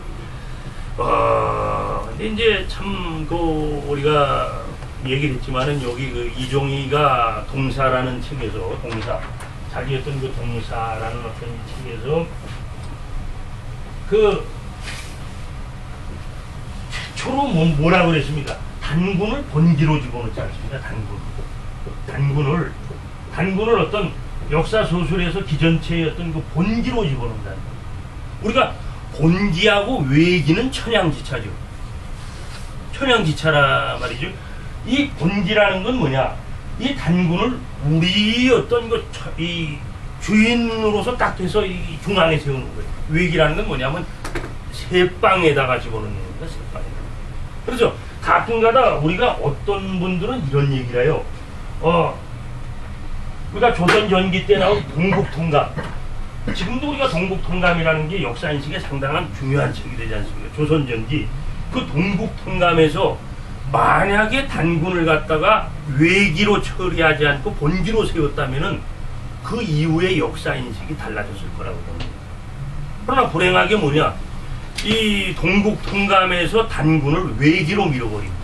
근데 이제 참 우리가 얘기를 했지만은 여기 그 이종희가 동사라는 책에서 자기 어떤 그 동사라는 어떤 책에서 최초로 뭐라고 그랬습니까? 단군을 본기로 집어넣지 않습니까? 단군을 어떤 역사 소설에서 기전체의 어떤 그 본기로 집어넣는다는 거예요. 우리가 본기하고 외기는 천양지차죠. 천양지차라 말이죠. 이 본기라는 건 뭐냐? 이 단군을 우리 어떤 이 주인으로서 딱 해서 이 중앙에 세우는 거예요. 외기라는 건 뭐냐면 세방에다가 집어넣는 겁니다. 세방에다가. 그렇죠. 가끔가다 우리가 어떤 분들은 이런 얘기를 해요. 우리가 조선 전기 때 나온 동국통감. 지금도 우리가 동국통감이라는 게 역사인식에 상당한 중요한 책이 되지 않습니까? 조선 전기. 그 동국통감에서 만약에 단군을 갖다가 외기로 처리하지 않고 본기로 세웠다면은 그 이후의 역사인식이 달라졌을 거라고 봅니다. 그러나 불행하게 뭐냐? 이 동국통감에서 단군을 외기로 밀어버립니다.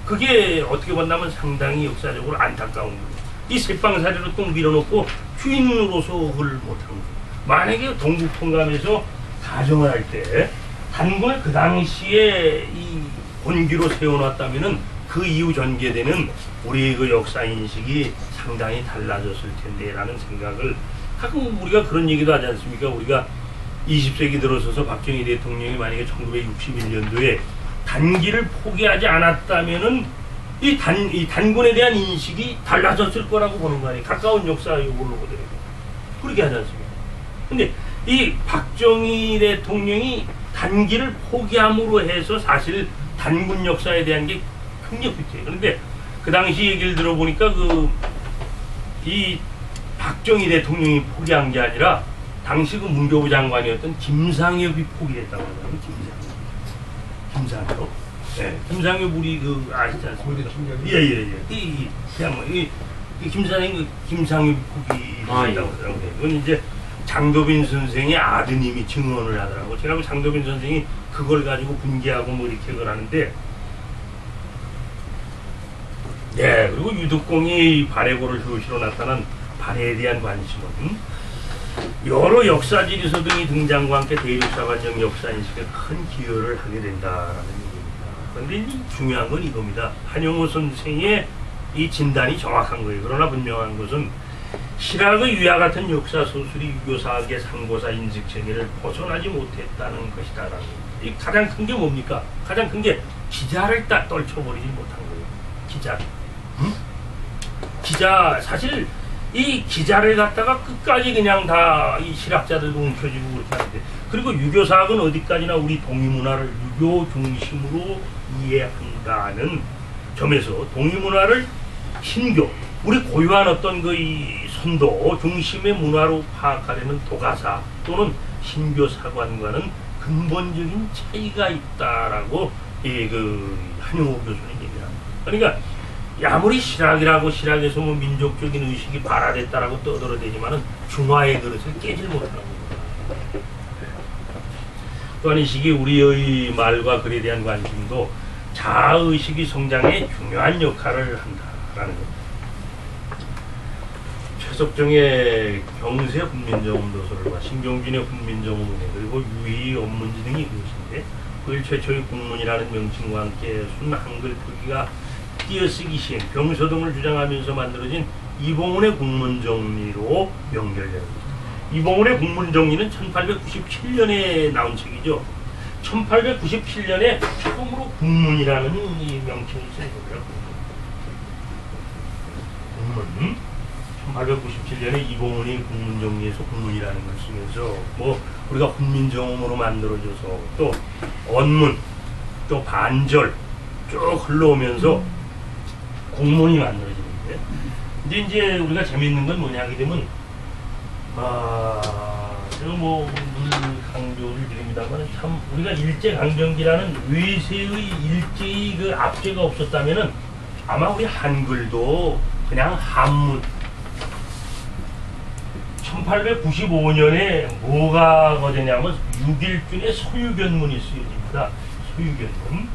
그게 어떻게 본다면 상당히 역사적으로 안타까운 거예요. 이 새빵사리로 또 밀어놓고 주인으로서 그걸 못한 거예요. 만약에 동국통감에서 가정을 할 때 단군을 그 당시에 이 본기로 세워놨다면은 그 이후 전개되는 우리의 그 역사인식이 상당히 달라졌을 텐데 라는 생각을 가끔 우리가 그런 얘기도 하지 않습니까? 우리가 20세기 들어서서 박정희 대통령이 만약에 1961년도에 단기를 포기하지 않았다면은 이 단군에 대한 인식이 달라졌을 거라고 보는 거 아니에요. 가까운 역사 요걸로 보더라도 그렇게 하지 않습니까? 근데 이 박정희 대통령이 단기를 포기함으로 해서 사실 단군 역사에 대한 게 굉장히 빛이에요. 그런데 그 당시 얘기를 들어보니까 이 박정희 대통령이 포기한 게 아니라 당시 그 문교부 장관이었던 김상엽이 포기했다고 하더라고요. 김상엽. 네, 김상엽 우리 아시지 않습니까? 예예예. 이 김상엽 포기했다고 하더라고요. 이건 이제 장도빈 선생의 아드님이 증언을 하더라고요. 제가 장도빈 선생이 그걸 가지고 분개하고 뭐 이렇게 그걸 하는데, 네, 그리고 유득공이 발해고를 효시로 나타난 발해에 대한 관심은 여러 역사지리서 등이 등장과 함께 대륙사관적 역사인식에 큰 기여를 하게 된다라는 얘기입니다. 그런데 이제 중요한 건 이겁니다. 한용호 선생의 이 진단이 정확한 거예요. 그러나 분명한 것은 실학의 위와 같은 역사 소설이 유교사학의 상고사 인식 체계를 벗어나지 못했다는 것이다라는 이 가장 큰 게 뭡니까? 가장 큰 게 기자를 딱 떨쳐버리지 못한 거예요. 기자. 기자 사실 이 기자를 갖다가 끝까지 그냥 다 이 실학자들도 움켜쥐고 그렇게 하는데, 그리고 유교사학은 어디까지나 우리 동이문화를 유교 중심으로 이해한다는 점에서 동이문화를 신교, 우리 고유한 어떤 이 선도 중심의 문화로 파악하려는 도가사 또는 신교 사관과는 근본적인 차이가 있다라고 한용호 교수는 얘기를 합니다. 그러니까 아무리 실학이라고 실학에서 뭐 민족적인 의식이 발화됐다라고 떠들어대지만은 중화의 그릇을 깨질 못하는 겁니다. 또한 이 시기 우리의 말과 글에 대한 관심도 자아의식이 성장에 중요한 역할을 한다라는 겁니다. 최석정의 경세 훈민정음 도서를과 신경준의 훈민정음 운해 그리고 유희 업문지 등이 이것인데, 그일 최초의 국문이라는 명칭과 함께 순 한글 표기가 띄어쓰기 시행, 병서 등을 주장하면서 만들어진 이봉훈의 국문정리로 연결됩니다. 이봉훈의 국문정리는 1897년에 나온 책이죠. 1897년에 처음으로 국문이라는 이 명칭을 쓴 거고요. 국문. 1897년에 이봉훈이 국문정리에서 국문이라는 걸 쓰면서 뭐 우리가 훈민정음으로 만들어져서 또 언문, 또 반절 쭉 흘러오면서 국문이 만들어지는데, 이제 우리가 재밌는 건 뭐냐 하게 되면 제가 뭐 늘 강조를 드립니다만 참 우리가 일제강점기라는 외세의 일제의 그 압제가 없었다면은 아마 우리 한글도 그냥 한문 1895년에 뭐가 거되냐면 6일준의 서유견문이 쓰여집니다. 서유견문.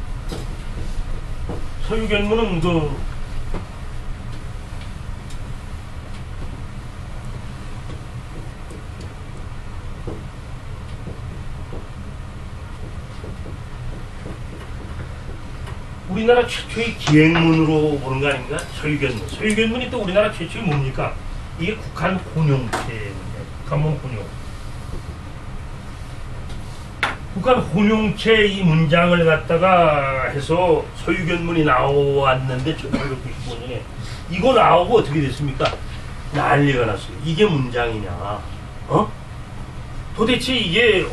서유견문은 우리나라 최초의 기행문으로 보는 거 아닌가? 서유견문. 서유견문이 또 우리나라 최초의 뭡니까? 이게 국한 혼용체입니다. 국한문 혼용. 국한 혼용체 이 문장을 갖다가 해서 서유견문이 나왔는데 1895년에 이거 나오고 어떻게 됐습니까? 난리가 났어요. 이게 문장이냐? 도대체 이게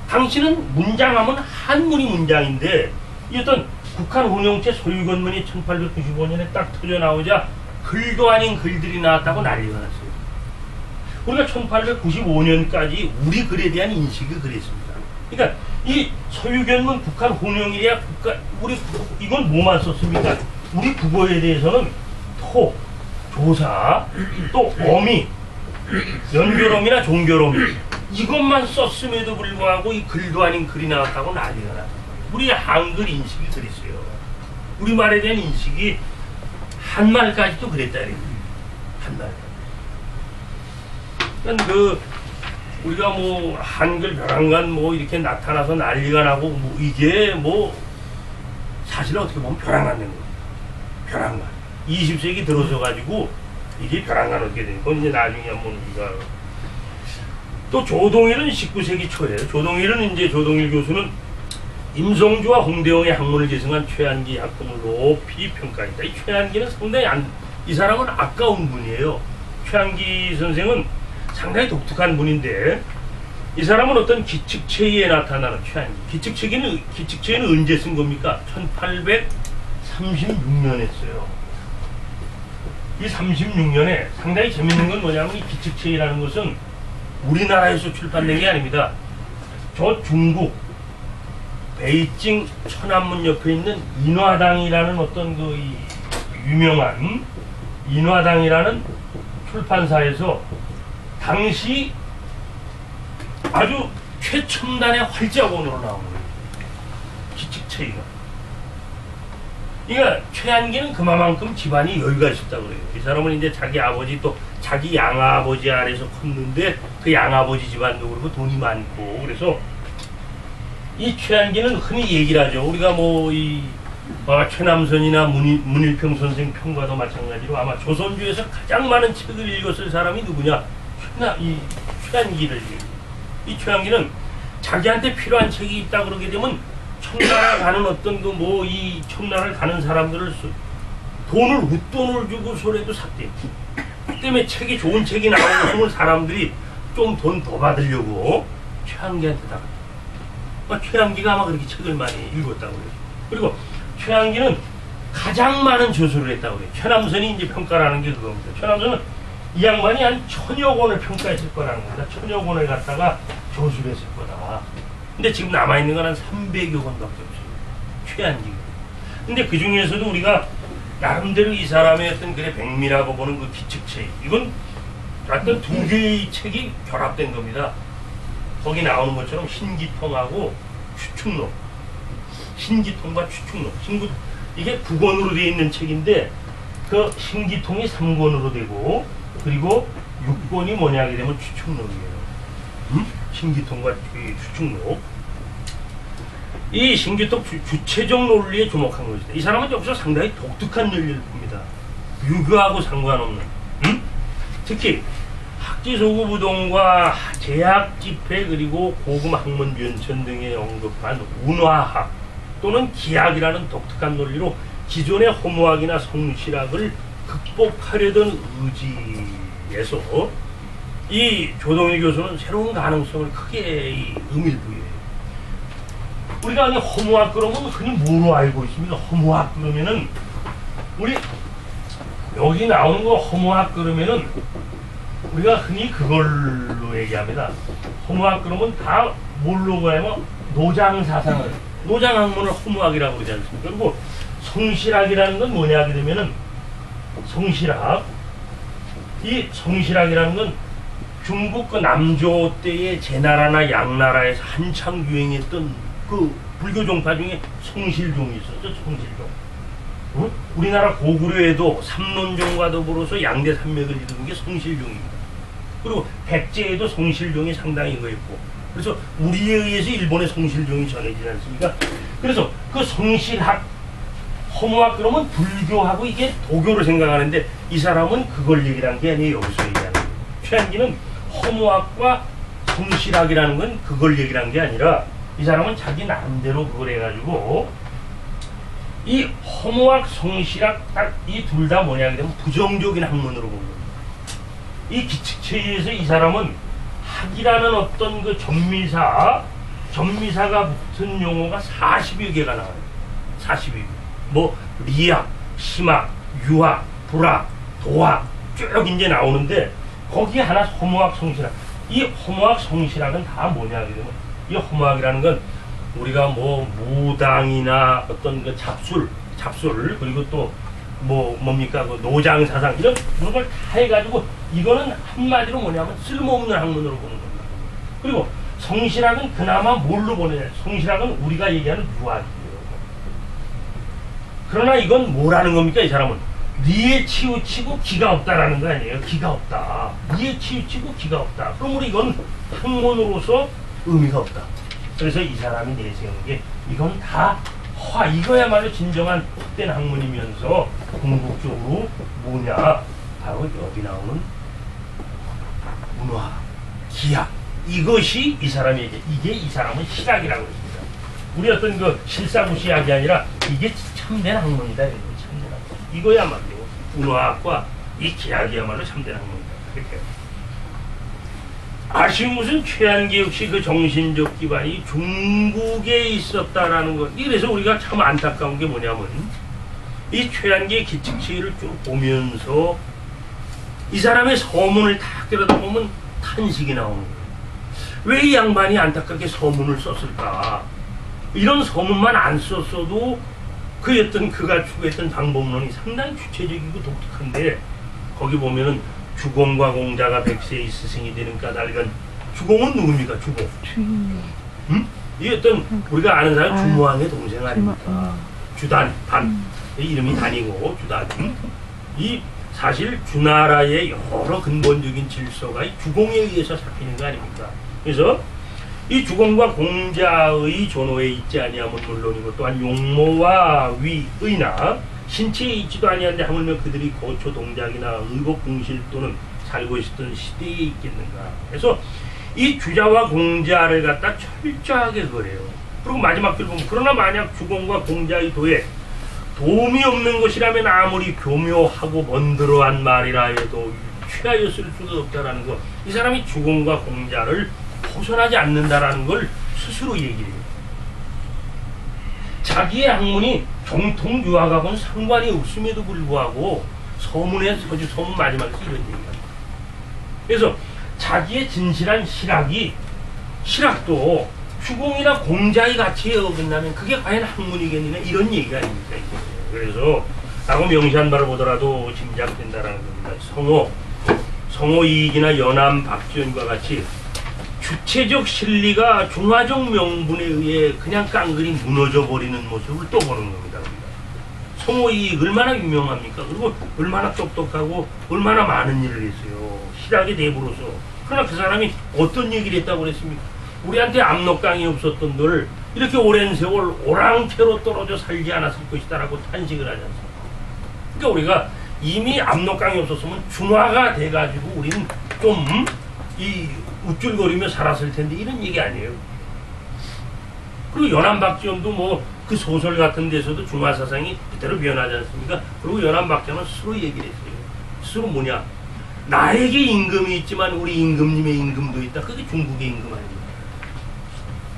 당신은 문장하면 한문이 문장인데 이 어떤 국한 혼용체 서유견문이 1895년에 딱 터져 나오자 글도 아닌 글들이 나왔다고 난리가 났어요. 우리가 1895년까지 우리 글에 대한 인식이 그랬습니다. 그러니까 이 서유견문 국한 혼용이야 우리 이건 뭐만 썼습니까? 우리 국어에 대해서는 토, 조사, 또 어미, 연결어미나 종결어미 이것만 썼음에도 불구하고 이 글도 아닌 글이 나왔다고 난리가 났어요. 우리 한글 인식이 그랬어요. 우리말에 대한 인식이 한말까지도 그랬다. 한말. 그러니까 우리가 뭐 한글 벼랑간 뭐 이렇게 나타나서 난리가 나고 뭐 이게 뭐 사실은 어떻게 보면 벼랑간 된 거예요. 벼랑간. 20세기 들어서 가지고 이게 벼랑간 어떻게 되는 건 이제 나중에 한번 우리가 또 조동일은 19세기 초예요. 조동일 교수는 임성주와 홍대영의 학문을 계승한 최한기 학문을 높이 평가했다. 이 최한기는 상당히 이 사람은 아까운 분이에요. 최한기 선생은 상당히 독특한 분인데 이 사람은 어떤 기측체에 나타나는 최한기. 기측체는 언제 쓴 겁니까? 1836년에 써요. 이 36년에 상당히 재밌는 건 뭐냐면 이 기측체라는 것은 우리나라에서 출판된 게 아닙니다. 저 중국 베이징 천안문 옆에 있는 인화당이라는 어떤 유명한 인화당이라는 출판사에서 당시 아주 최첨단의 활자본으로 나온 거예요. 기측체가. 그러니까 최한기는 그만큼 집안이 여유가 있었다고 그래요. 이 사람은 이제 자기 아버지 또 자기 양아버지 아래서 컸는데 그 양아버지 집안도 그렇고 돈이 많고 그래서 이 최한기는 흔히 얘기를 하죠. 우리가 최남선이나 문일평 선생 평과도 마찬가지로 아마 조선주에서 가장 많은 책을 읽었을 사람이 누구냐? 이 최한기를. 이 최한기는 자기한테 필요한 책이 있다 그러게 되면 청나라 가는 어떤 이 청나라를 가는 사람들을 웃돈을 주고 소리도 샀대요. 그 때문에 좋은 책이 나오는 사람들이 좀 돈 더 받으려고 최한기한테 다. 최한기가 아마 그렇게 책을 많이 읽었다고 그래요. 그리고 최한기는 가장 많은 저술을 했다고 그래요. 최남선이 이제 평가라는 게 그겁니다. 최남선은 이 양반이 한 1000여 권을 평가했을 거라는 겁니다. 1000여 권을 갖다가 저술했을 거다. 근데 지금 남아있는 건 한 300여 권밖에 없어요. 최한기가. 근데 그 중에서도 우리가 나름대로 이 사람의 어떤 백미라고 보는 그 기측책. 이건 어떤 두 개의 책이 결합된 겁니다. 거기 나오는 것처럼 신기통하고 추측록. 신기통과 추측록. 이게 9권으로 되어 있는 책인데 그 신기통이 3권으로 되고 그리고 6권이 뭐냐 하게 되면 추측록이에요. 신기통과 추측록. 이 신기통 주체적 논리에 주목한 것이다. 이 사람은 여기서 상당히 독특한 논리를 봅니다. 유교하고 상관없는. 특히 학지소구부동과 제학집회 그리고 고금 학문 변천 등에 언급한 운화학 또는 기학이라는 독특한 논리로 기존의 허무학이나 성실학을 극복하려던 의지에서 이 조동일 교수는 새로운 가능성을 크게 의미를 부여해요. 우리가 그냥 허무학 그러면 흔히 뭐로 알고 있습니까? 허무학 그러면은 우리 여기 나오는 거 허무학 그러면은 우리가 흔히 그걸로 얘기합니다. 허무학 그러면 다 뭘로 가냐면 노장사상을, 노장학문을 허무학이라고 그러지 않습니까? 그리고 성실학이라는 건 뭐냐 하게 되면은 성실학, 이 성실학이라는 건 중국 그 남조 때의 제나라나 양나라에서 한창 유행했던 그 불교 종파 중에 성실종이 있었죠. 성실종. 응? 우리나라 고구려에도 삼론종과 더불어서 양대 산맥을 이루는 게 성실종입니다. 그리고 백제에도 성실종이 상당히 거였고, 그래서 우리에 의해서 일본의 성실종이 전해지지 않습니까? 그래서 그 성실학, 허무학 그러면 불교하고 이게 도교를 생각하는데 이 사람은 그걸 얘기한 게 아니에요. 여기서 얘기하는 거예요. 최한기는 허무학과 성실학이라는 건 그걸 얘기한 게 아니라 이 사람은 자기 나름대로 그걸 해가지고 이 허무학, 성실학 딱 이 둘 다 뭐냐 하면 부정적인 학문으로 보는 겁니다. 이 기측체에서 이 사람은 학이라는 어떤 그 전미사가 붙은 용어가 40여 개가 나와요. 40여 개. 뭐 리학, 심학, 유학, 불학, 도학 쭉 이제 나오는데 거기에 하나 허무학, 성실학. 이 허무학, 성실학은 다 뭐냐 하게 되면 이 허무학이라는 건 우리가 뭐 무당이나 어떤 그 잡술 그리고 또 뭡니까 그 노장사상 이런 걸 다 해가지고 이거는 한마디로 뭐냐면 쓸모없는 학문으로 보는 겁니다. 그리고 성실학은 그나마 뭘로 보느냐? 성실학은 우리가 얘기하는 유학이에요. 그러나 이건 뭐라는 겁니까? 이 사람은 니에 치우치고 기가 없다라는 거 아니에요. 기가 없다. 니에 치우치고 기가 없다. 그러므로 이건 학문으로서 의미가 없다. 그래서 이 사람이 내세운 게 이건 다 허, 이거야말로 진정한 헛된 학문이면서 궁극적으로 뭐냐? 바로 여기 나오는 문화, 기학. 이것이 이 사람에게, 이게 이 사람은 실학이라고 했습니다. 우리 어떤 그 실사구시학이 아니라 이게 참된 학문이다. 참된 학문. 이거야말로 문화학과 이 기학이야말로 참된 학문이다. 그렇게. 아쉬운 것은 최한기 역시 그 정신적 기반이 중국에 있었다라는 것. 그래서 우리가 참 안타까운 게 뭐냐면 이 최한기의 기측치를 쭉 보면서 이 사람의 서문을 탁 들여다보면 탄식이 나오는 거예요. 왜 이 양반이 안타깝게 서문을 썼을까? 이런 서문만 안 썼어도 그가 추구했던 방법론이 상당히 주체적이고 독특한데 거기 보면은 주공과 공자가 백세의 스승이 되는 까닭은 주공은 누굽니까? 주공. 응? 이 어떤 우리가 아는 사람 주무왕의 동생 아닙니까? 주단, 단. 이름이 단이고 주단. 이 사실 주나라의 여러 근본적인 질서가 이 주공에 의해서 잡히는 거 아닙니까? 그래서 이 주공과 공자의 존호에 있지 아니함은 물론이고 또한 용모와 위의나 신체에 있지도 아니한데 하물며 그들이 고초 동작이나 의복 궁실 또는 살고 있었던 시대에 있겠는가. 그래서 이 주자와 공자를 갖다 철저하게 그래요. 그리고 마지막 줄 보면 그러나 만약 주공과 공자의 도에 도움이 없는 것이라면 아무리 교묘하고 먼들어한 말이라 해도 취하였을 수가 없다라는 거. 이 사람이 주공과 공자를 벗어나지 않는다라는 걸 스스로 얘기해요. 자기의 학문이 정통 유학하고는 상관이 없음에도 불구하고 서문 마지막에 이런 얘기가. 그래서 자기의 진실한 실학도 주공이나 공자의 가치에 어긋나면 그게 과연 학문이겠느냐 이런 얘기가 아닙니까? 그래서 라고 명시한 바를 보더라도 짐작된다라는 겁니다. 성호 이익이나 연암 박지원과 같이 주체적 실리가 중화적 명분에 의해 그냥 깡그리 무너져 버리는 모습을 또 보는 겁니다. 성호이익 얼마나 유명합니까? 그리고 얼마나 똑똑하고 얼마나 많은 일을 했어요. 실학의 대부로서. 그러나 그 사람이 어떤 얘기를 했다고 그랬습니까? 우리한테 압록강이 없었던들 이렇게 오랜 세월 오랑캐로 떨어져 살지 않았을 것이다라고 탄식을 하지 않습니까? 그러니까 우리가 이미 압록강이 없었으면 중화가 돼가지고 우리는 좀 우쭐거리며 살았을 텐데 이런 얘기 아니에요. 그리고 연암박지원도 뭐 그 소설 같은 데서도 중화사상이 그대로 변하지 않습니까? 그리고 연암박지원은 스스로 얘기를 했어요. 스스로 뭐냐? 나에게 임금이 있지만 우리 임금님의 임금도 있다. 그게 중국의 임금 아닙니까?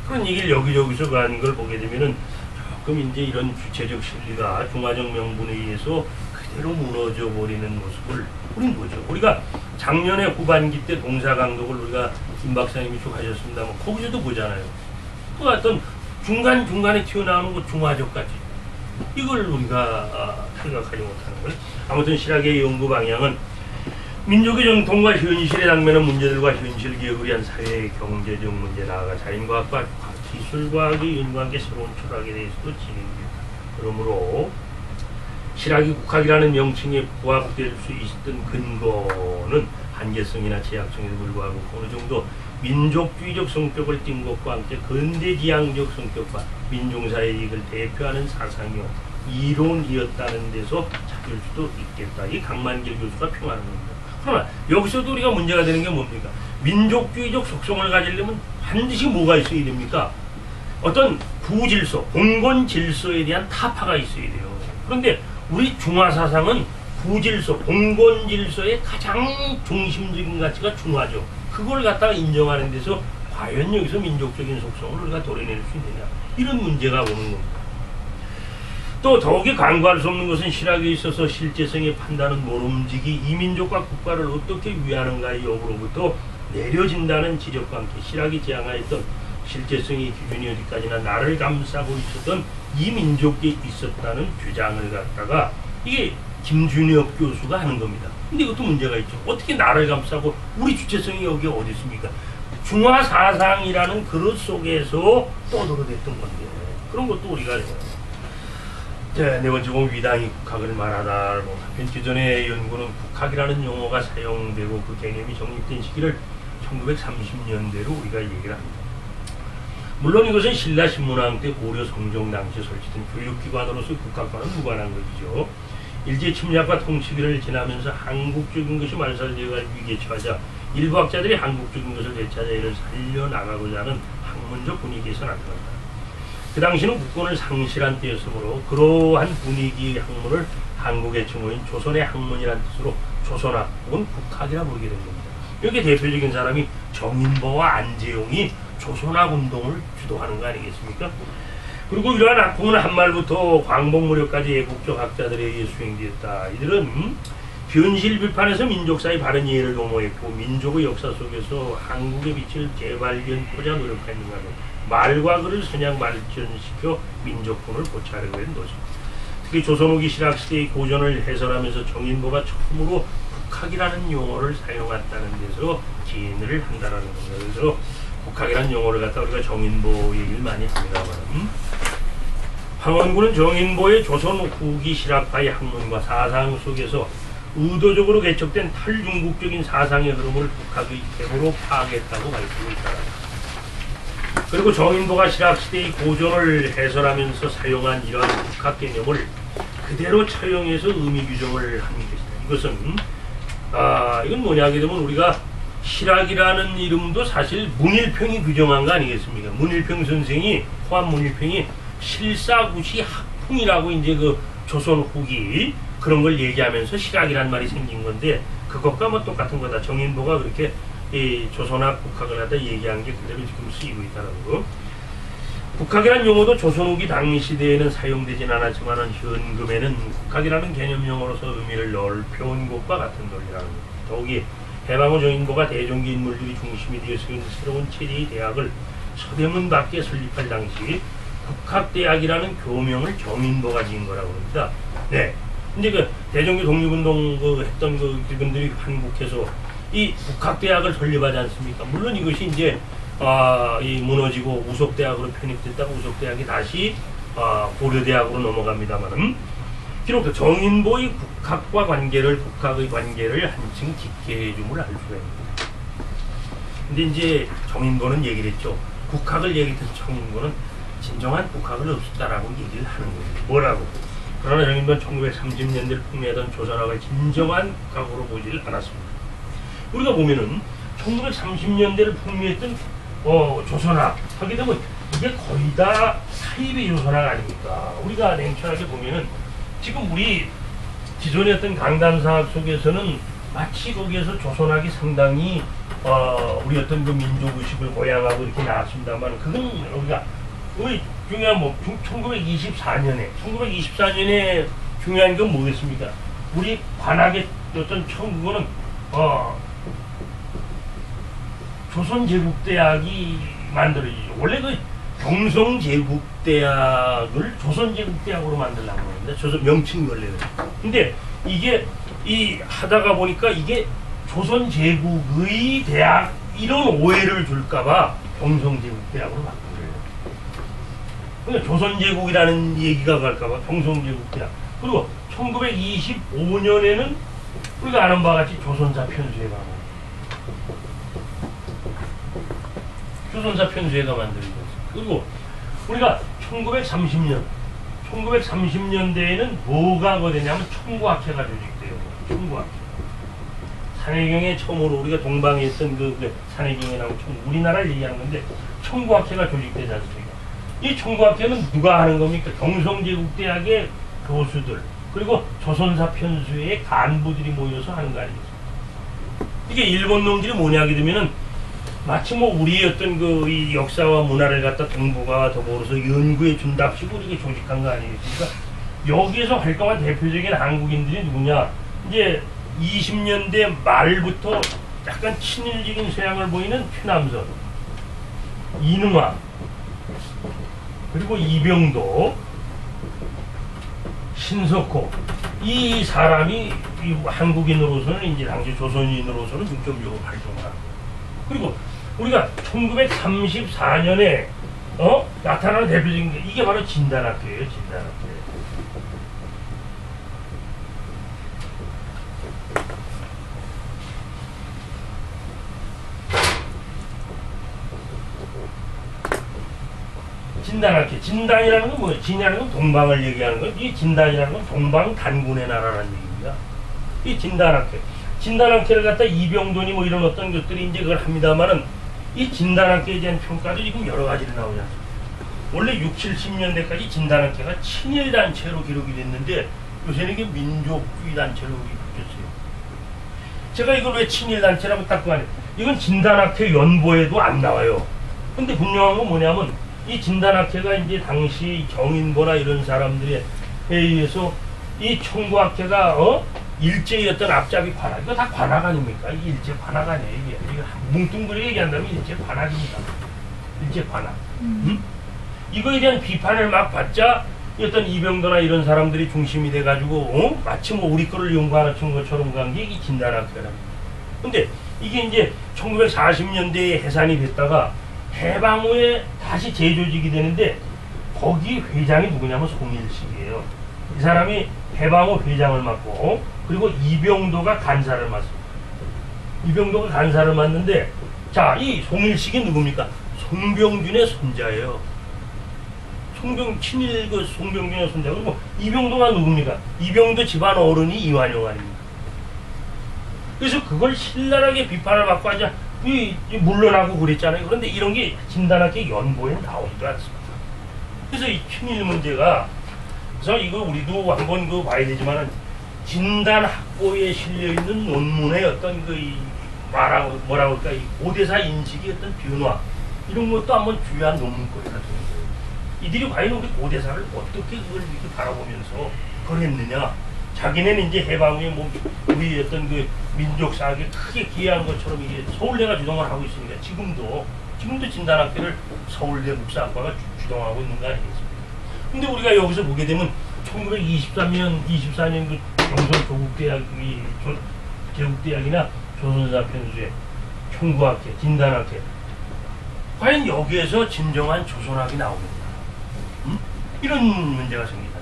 그런 얘기를 여기저기서 가는 걸 보게 되면은 조금 이제 이런 주체적 실리가 중화적 명분에 의해서 그대로 무너져 버리는 모습을 우린 보죠. 우리가 작년에 후반기 때 동사강독을 우리가 김 박사님이 쭉 하셨습니다만 거기서도 보잖아요. 그 어떤 중간중간에 튀어나오는 그 중화적까지 이걸 우리가 생각하지 못하는 거예요. 아무튼 실학의 연구 방향은 민족의 정통과 현실에 당면한 문제들과 현실 기업을 위한 사회 경제적 문제 나아가 자연과학과 기술과학의 연구함께 새로운 철학에 대해서도 진행됩니다. 그러므로 실학이 국학이라는 명칭에 부합될 수 있던 근거는 한계성이나 제약성에도 불구하고 어느 정도 민족주의적 성격을 띈 것과 함께 근대지향적 성격과 민중사의 이익을 대표하는 사상이요 이론이었다는 데서 찾을 수도 있겠다. 이 강만길 교수가 평하는 겁니다. 그러나 여기서도 우리가 문제가 되는 게 뭡니까? 민족주의적 속성을 가지려면 반드시 뭐가 있어야 됩니까? 어떤 구질서, 봉건 질서에 대한 타파가 있어야 돼요. 그런데 우리 중화사상은 구질서, 봉건 질서의 가장 중심적인 가치가 중화죠. 그걸 갖다가 인정하는 데서 과연 여기서 민족적인 속성을 우리가 도려낼 수 있느냐, 이런 문제가 오는 겁니다. 또 더욱이 간과할 수 없는 것은 실학에 있어서 실제성의 판단은 모름지기 이민족과 국가를 어떻게 위하는가의 여부로부터 내려진다는 지적과 함께 실학이 지향하였던 실제성의 기준이 어디까지나 나를 감싸고 있었던 이 민족에 있었다는 주장을 갖다가 이게 김준혁 교수가 하는 겁니다. 근데 이것도 문제가 있죠. 어떻게 나를 감싸고 우리 주체성이 여기 어디 있습니까? 중화사상이라는 그릇 속에서 떠들어댔던 건데 그런 것도 우리가 네 번째 보면 위당이 국학을 말하다. 기존의 연구는 국학이라는 용어가 사용되고 그 개념이 정립된 시기를 1930년대로 우리가 얘기를 합니다. 물론 이것은 신라신문왕 때 고려 성종 당시에 설치된 교육기관으로서 국학과는 무관한 것이죠. 일제 침략과 통치기를 지나면서 한국적인 것이 말살되어갈 위기에 처하자 일부 학자들이 한국적인 것을 되찾아 이를 살려나가고자 하는 학문적 분위기에서 나타난다. 그 당시는 국권을 상실한 때였으므로 그러한 분위기의 학문을 한국의 증오인 조선의 학문이라는 뜻으로 조선학 혹은 국학이라 부르게 된 겁니다. 여기에 대표적인 사람이 정인보와 안재용이 조선학 운동을 주도하는 거 아니겠습니까? 그리고 이러한 학풍은 한말부터 광복무렵까지 애국적 학자들에 의해 수행되었다. 이들은 현실 비판에서 민족사의 바른 이해를 도모했고 민족의 역사 속에서 한국의 빛을 재발견하고자 노력하는 것은 말과 글을 선양 발전시켜 민족분을 고취하려고 했던 것입니다. 특히 조선 후기 실학시대의 고전을 해설하면서 정인보가 처음으로 국학이라는 용어를 사용했다는 데서 기인을 한다는 겁니다. 그래서 국학이라는 용어를 갖다 우리가 정인보 얘기를 많이 합니다만 황원군은 정인보의 조선 후기 실학파의 학문과 사상 속에서 의도적으로 개척된 탈중국적인 사상의 흐름을 국학의 계보로 파악했다고 밝히고 있다. 그리고 정인보가 실학시대의 고전을 해설하면서 사용한 이러한 국학 개념을 그대로 차용해서 의미 규정을 한 것이다. 이것은 이건 뭐냐 하게 되면 우리가 실학이라는 이름도 사실 문일평이 규정한 거 아니겠습니까? 문일평 선생이 포함 문일평이 실사구시 학풍이라고 이제 그 조선 후기 그런 걸 얘기하면서 실학이란 말이 생긴 건데 그것과 뭐 똑같은 거다. 정인보가 그렇게 이 조선학 국학을 갖다 얘기한 게 그대로 지금 쓰이고 있다는 거. 국학이라는 용어도 조선 후기 당시 시대에는 사용되진 않았지만 현금에는 국학이라는 개념 용어로서 의미를 넓혀온 것과 같은 논리라는 거. 더욱이 해방 후 정인보가 대종기 인물들이 중심이 되어 세운 새로운 체제의 대학을 서대문 밖에 설립할 당시 국학대학이라는 교명을 정인보가 지은 거라고 합니다. 네. 근데 그 대종교 독립운동 했던 그분들이 한국에서 이 국학대학을 설립하지 않습니까? 물론 이것이 이제 이 무너지고 우석대학으로 편입됐다가 우석대학이 다시 고려대학으로 넘어갑니다만은 비록 정인보의 국학과 국학의 관계를 한층 깊게 해줌을 알 수가 있습니다. 근데 이제 정인보는 얘기를 했죠. 국학을 얘기해서 정인보는 진정한 국학을 없었다라고 얘기를 하는 거예요. 뭐라고? 그러나 정인보는 1930년대를 풍미하던 조선학을 진정한 국학으로 보지를 않았습니다. 우리가 보면은 1930년대를 풍미했던 조선학 하게 되면 이게 거의 다 사입의 조선학 아닙니까? 우리가 냉철하게 보면은 지금 우리 기존의 어떤 강단사학 속에서는 마치 거기에서 조선학이 상당히 우리 어떤 그 민족의식을 고양하고 이렇게 나왔습니다만 그건 우리가 중요한 1924년에 중요한 건 뭐겠습니까? 우리 관악의 어떤 청구는 조선제국대학이 만들어지죠. 원래 그 경성제국대학을 조선제국대학으로 만들려고 했는데 조선 명칭이 원래 그래요. 근데 이게 하다가 보니까 이게 조선제국의 대학 이런 오해를 줄까봐 경성제국대학으로 바꾼 거예요. 그러니까 조선제국이라는 얘기가 갈까봐 경성제국대학. 그리고 1925년에는 우리가 아는 바와 같이 조선사 편수회가 만들어졌어요. 그리고 우리가 1930년대에는 뭐가 되냐면 청구학회가 조직돼요. 청구학회. 산해경에 처음으로 우리가 동방에 있던 그 산해경에 나온 우리나라를 얘기하는 건데 청구학회가 조직되지 않습니까? 이 청구학회는 누가 하는 겁니까? 경성제국대학의 교수들 그리고 조선사 편수회의 간부들이 모여서 하는 거 아니겠습니까? 이게 일본 놈들이 뭐냐 하게 되면은 마치 뭐 우리의 어떤 이 역사와 문화를 갖다 동북아와 더불어서 연구해 준답시고 이렇게 조직한 거 아니겠습니까? 여기에서 활동한 대표적인 한국인들이 누구냐? 이제 20년대 말부터 약간 친일적인 서양을 보이는 최남선, 이능화, 그리고 이병도, 신석호 이 사람이 한국인으로서는 이제 당시 조선인으로서는 중점적으로 활동을 하고 그리고 우리가 1934년에 나타나는 대표적인 게 이게 바로 진단학교예요. 진단학교. 진단학교. 진단이라는 건 뭐예요? 진이라는 건 동방을 얘기하는 거예요. 이 진단이라는 건 동방단군의 나라라는 얘기입니다. 이 진단학교. 진단학회를 갖다 이병돈이 뭐 이런 어떤 것들이 이제 그걸 합니다만은 이 진단학회에 대한 평가도 지금 여러 가지로 나오지 않습니까? 원래 60, 70년대까지 진단학회가 친일단체로 기록이 됐는데 요새는 이게 민족주의 단체로 바뀌었어요. 제가 이걸 왜 친일단체라고 딱 말해요. 이건 진단학회 연보에도 안 나와요. 근데 분명한 건 뭐냐면 이 진단학회가 이제 당시 정인보나 이런 사람들에 의해서 이 청구학회가 일제의 어떤 앞잡이 관악, 이거 다 관악 아닙니까? 이게 일제 관악 아니에요. 이게 뭉뚱그려 얘기한다면 일제 관악입니다. 일제 관악. 이거에 대한 비판을 막 받자 어떤 이병도나 이런 사람들이 중심이 돼가지고 마치 뭐 우리 거를 연구하는 것처럼 간 게 이 진단학회랍니다. 근데 이게 이제 1940년대에 해산이 됐다가 해방 후에 다시 재조직이 되는데 거기 회장이 누구냐면 송일식이에요. 이 사람이 해방 후 회장을 맡고 그리고 이병도가 간사를 맡습니다. 이병도가 간사를 맡는데 자, 이 송일식이 누굽니까? 송병준의 손자예요. 친일 송병준의 손자. 그리고 이병도가 누굽니까? 이병도 집안 어른이 이완용 아닙니까? 그래서 그걸 신랄하게 비판을 받고 하자 물러나고 그랬잖아요. 그런데 이런 게 진단학회 연보에 나오지도 않습니다. 그래서 이 친일 문제가 그래서 이거 우리도 한번 봐야 되지만은 진단학보에 실려있는 논문의 어떤 뭐라 그럴까, 이 고대사 인식의 어떤 변화, 이런 것도 한번 중요한 논문거리가 되는 거예요. 이들이 과연 우리 고대사를 어떻게 그걸 이렇게 바라보면서 그랬느냐. 자기네는 이제 해방 후에 뭐 우리 어떤 민족사학에 크게 기여한 것처럼 이게 서울대가 주동을 하고 있으니까 지금도 진단학회를 서울대 국사학과가 주동하고 있는 거 아니겠습니까? 근데 우리가 여기서 보게 되면 1923년, 24년 경성 제국대학이나 조선사 편수회, 청구학회, 진단학회 과연 여기에서 진정한 조선학이 나오겠나? 이런 문제가 생긴다.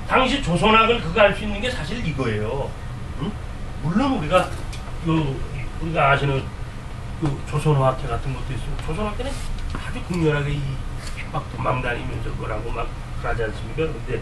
당시 조선학을 그거 할 수 있는 게 사실 이거예요. 물론 우리가 아시는 조선학회 같은 것도 있으면 조선학회는 아주 극렬하게 막 도망다니면서 뭐라고 막 하지 않습니까? 근데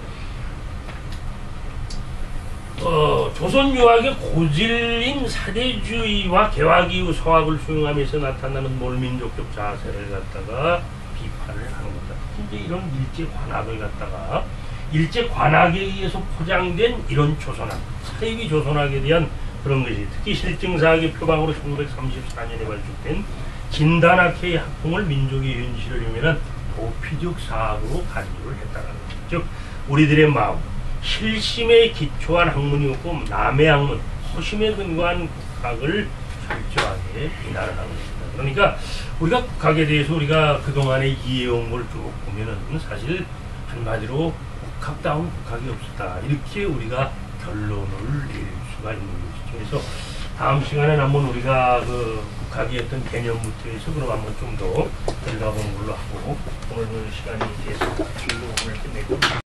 조선유학의 고질인 사대주의와 개화 이후 서학을 수용하면서 나타나는 몰민족적 자세를 갖다가 비판을 하는 거다. 이제 이런 일제 관학을 갖다가 일제 관학에 의해서 포장된 이런 조선학, 사이비 조선학에 대한 그런 것이 특히 실증사학의 표방으로 1934년에 발족된 진단학회의 학풍을 민족의 현실을 이루면 도피적 사학으로 간주를 했다는 거죠. 즉 우리들의 마음, 실심에 기초한 학문이었고 남의 학문, 허심에 근거한 국학을 철저하게 비난을 하고 있습니다. 그러니까 우리가 국학에 대해서 우리가 그동안에 이해온 걸 쭉 보면은 사실 한마디로 국학다운 국학이 없었다. 이렇게 우리가 결론을 낼 수가 있는 것이죠. 그래서 다음 시간에는 한번 우리가 그 국학의 어떤 개념부터 해서 그럼 한번 좀 더 들어가 보는 걸로 하고 오늘 시간이 됐습니다. 오늘 끝내고.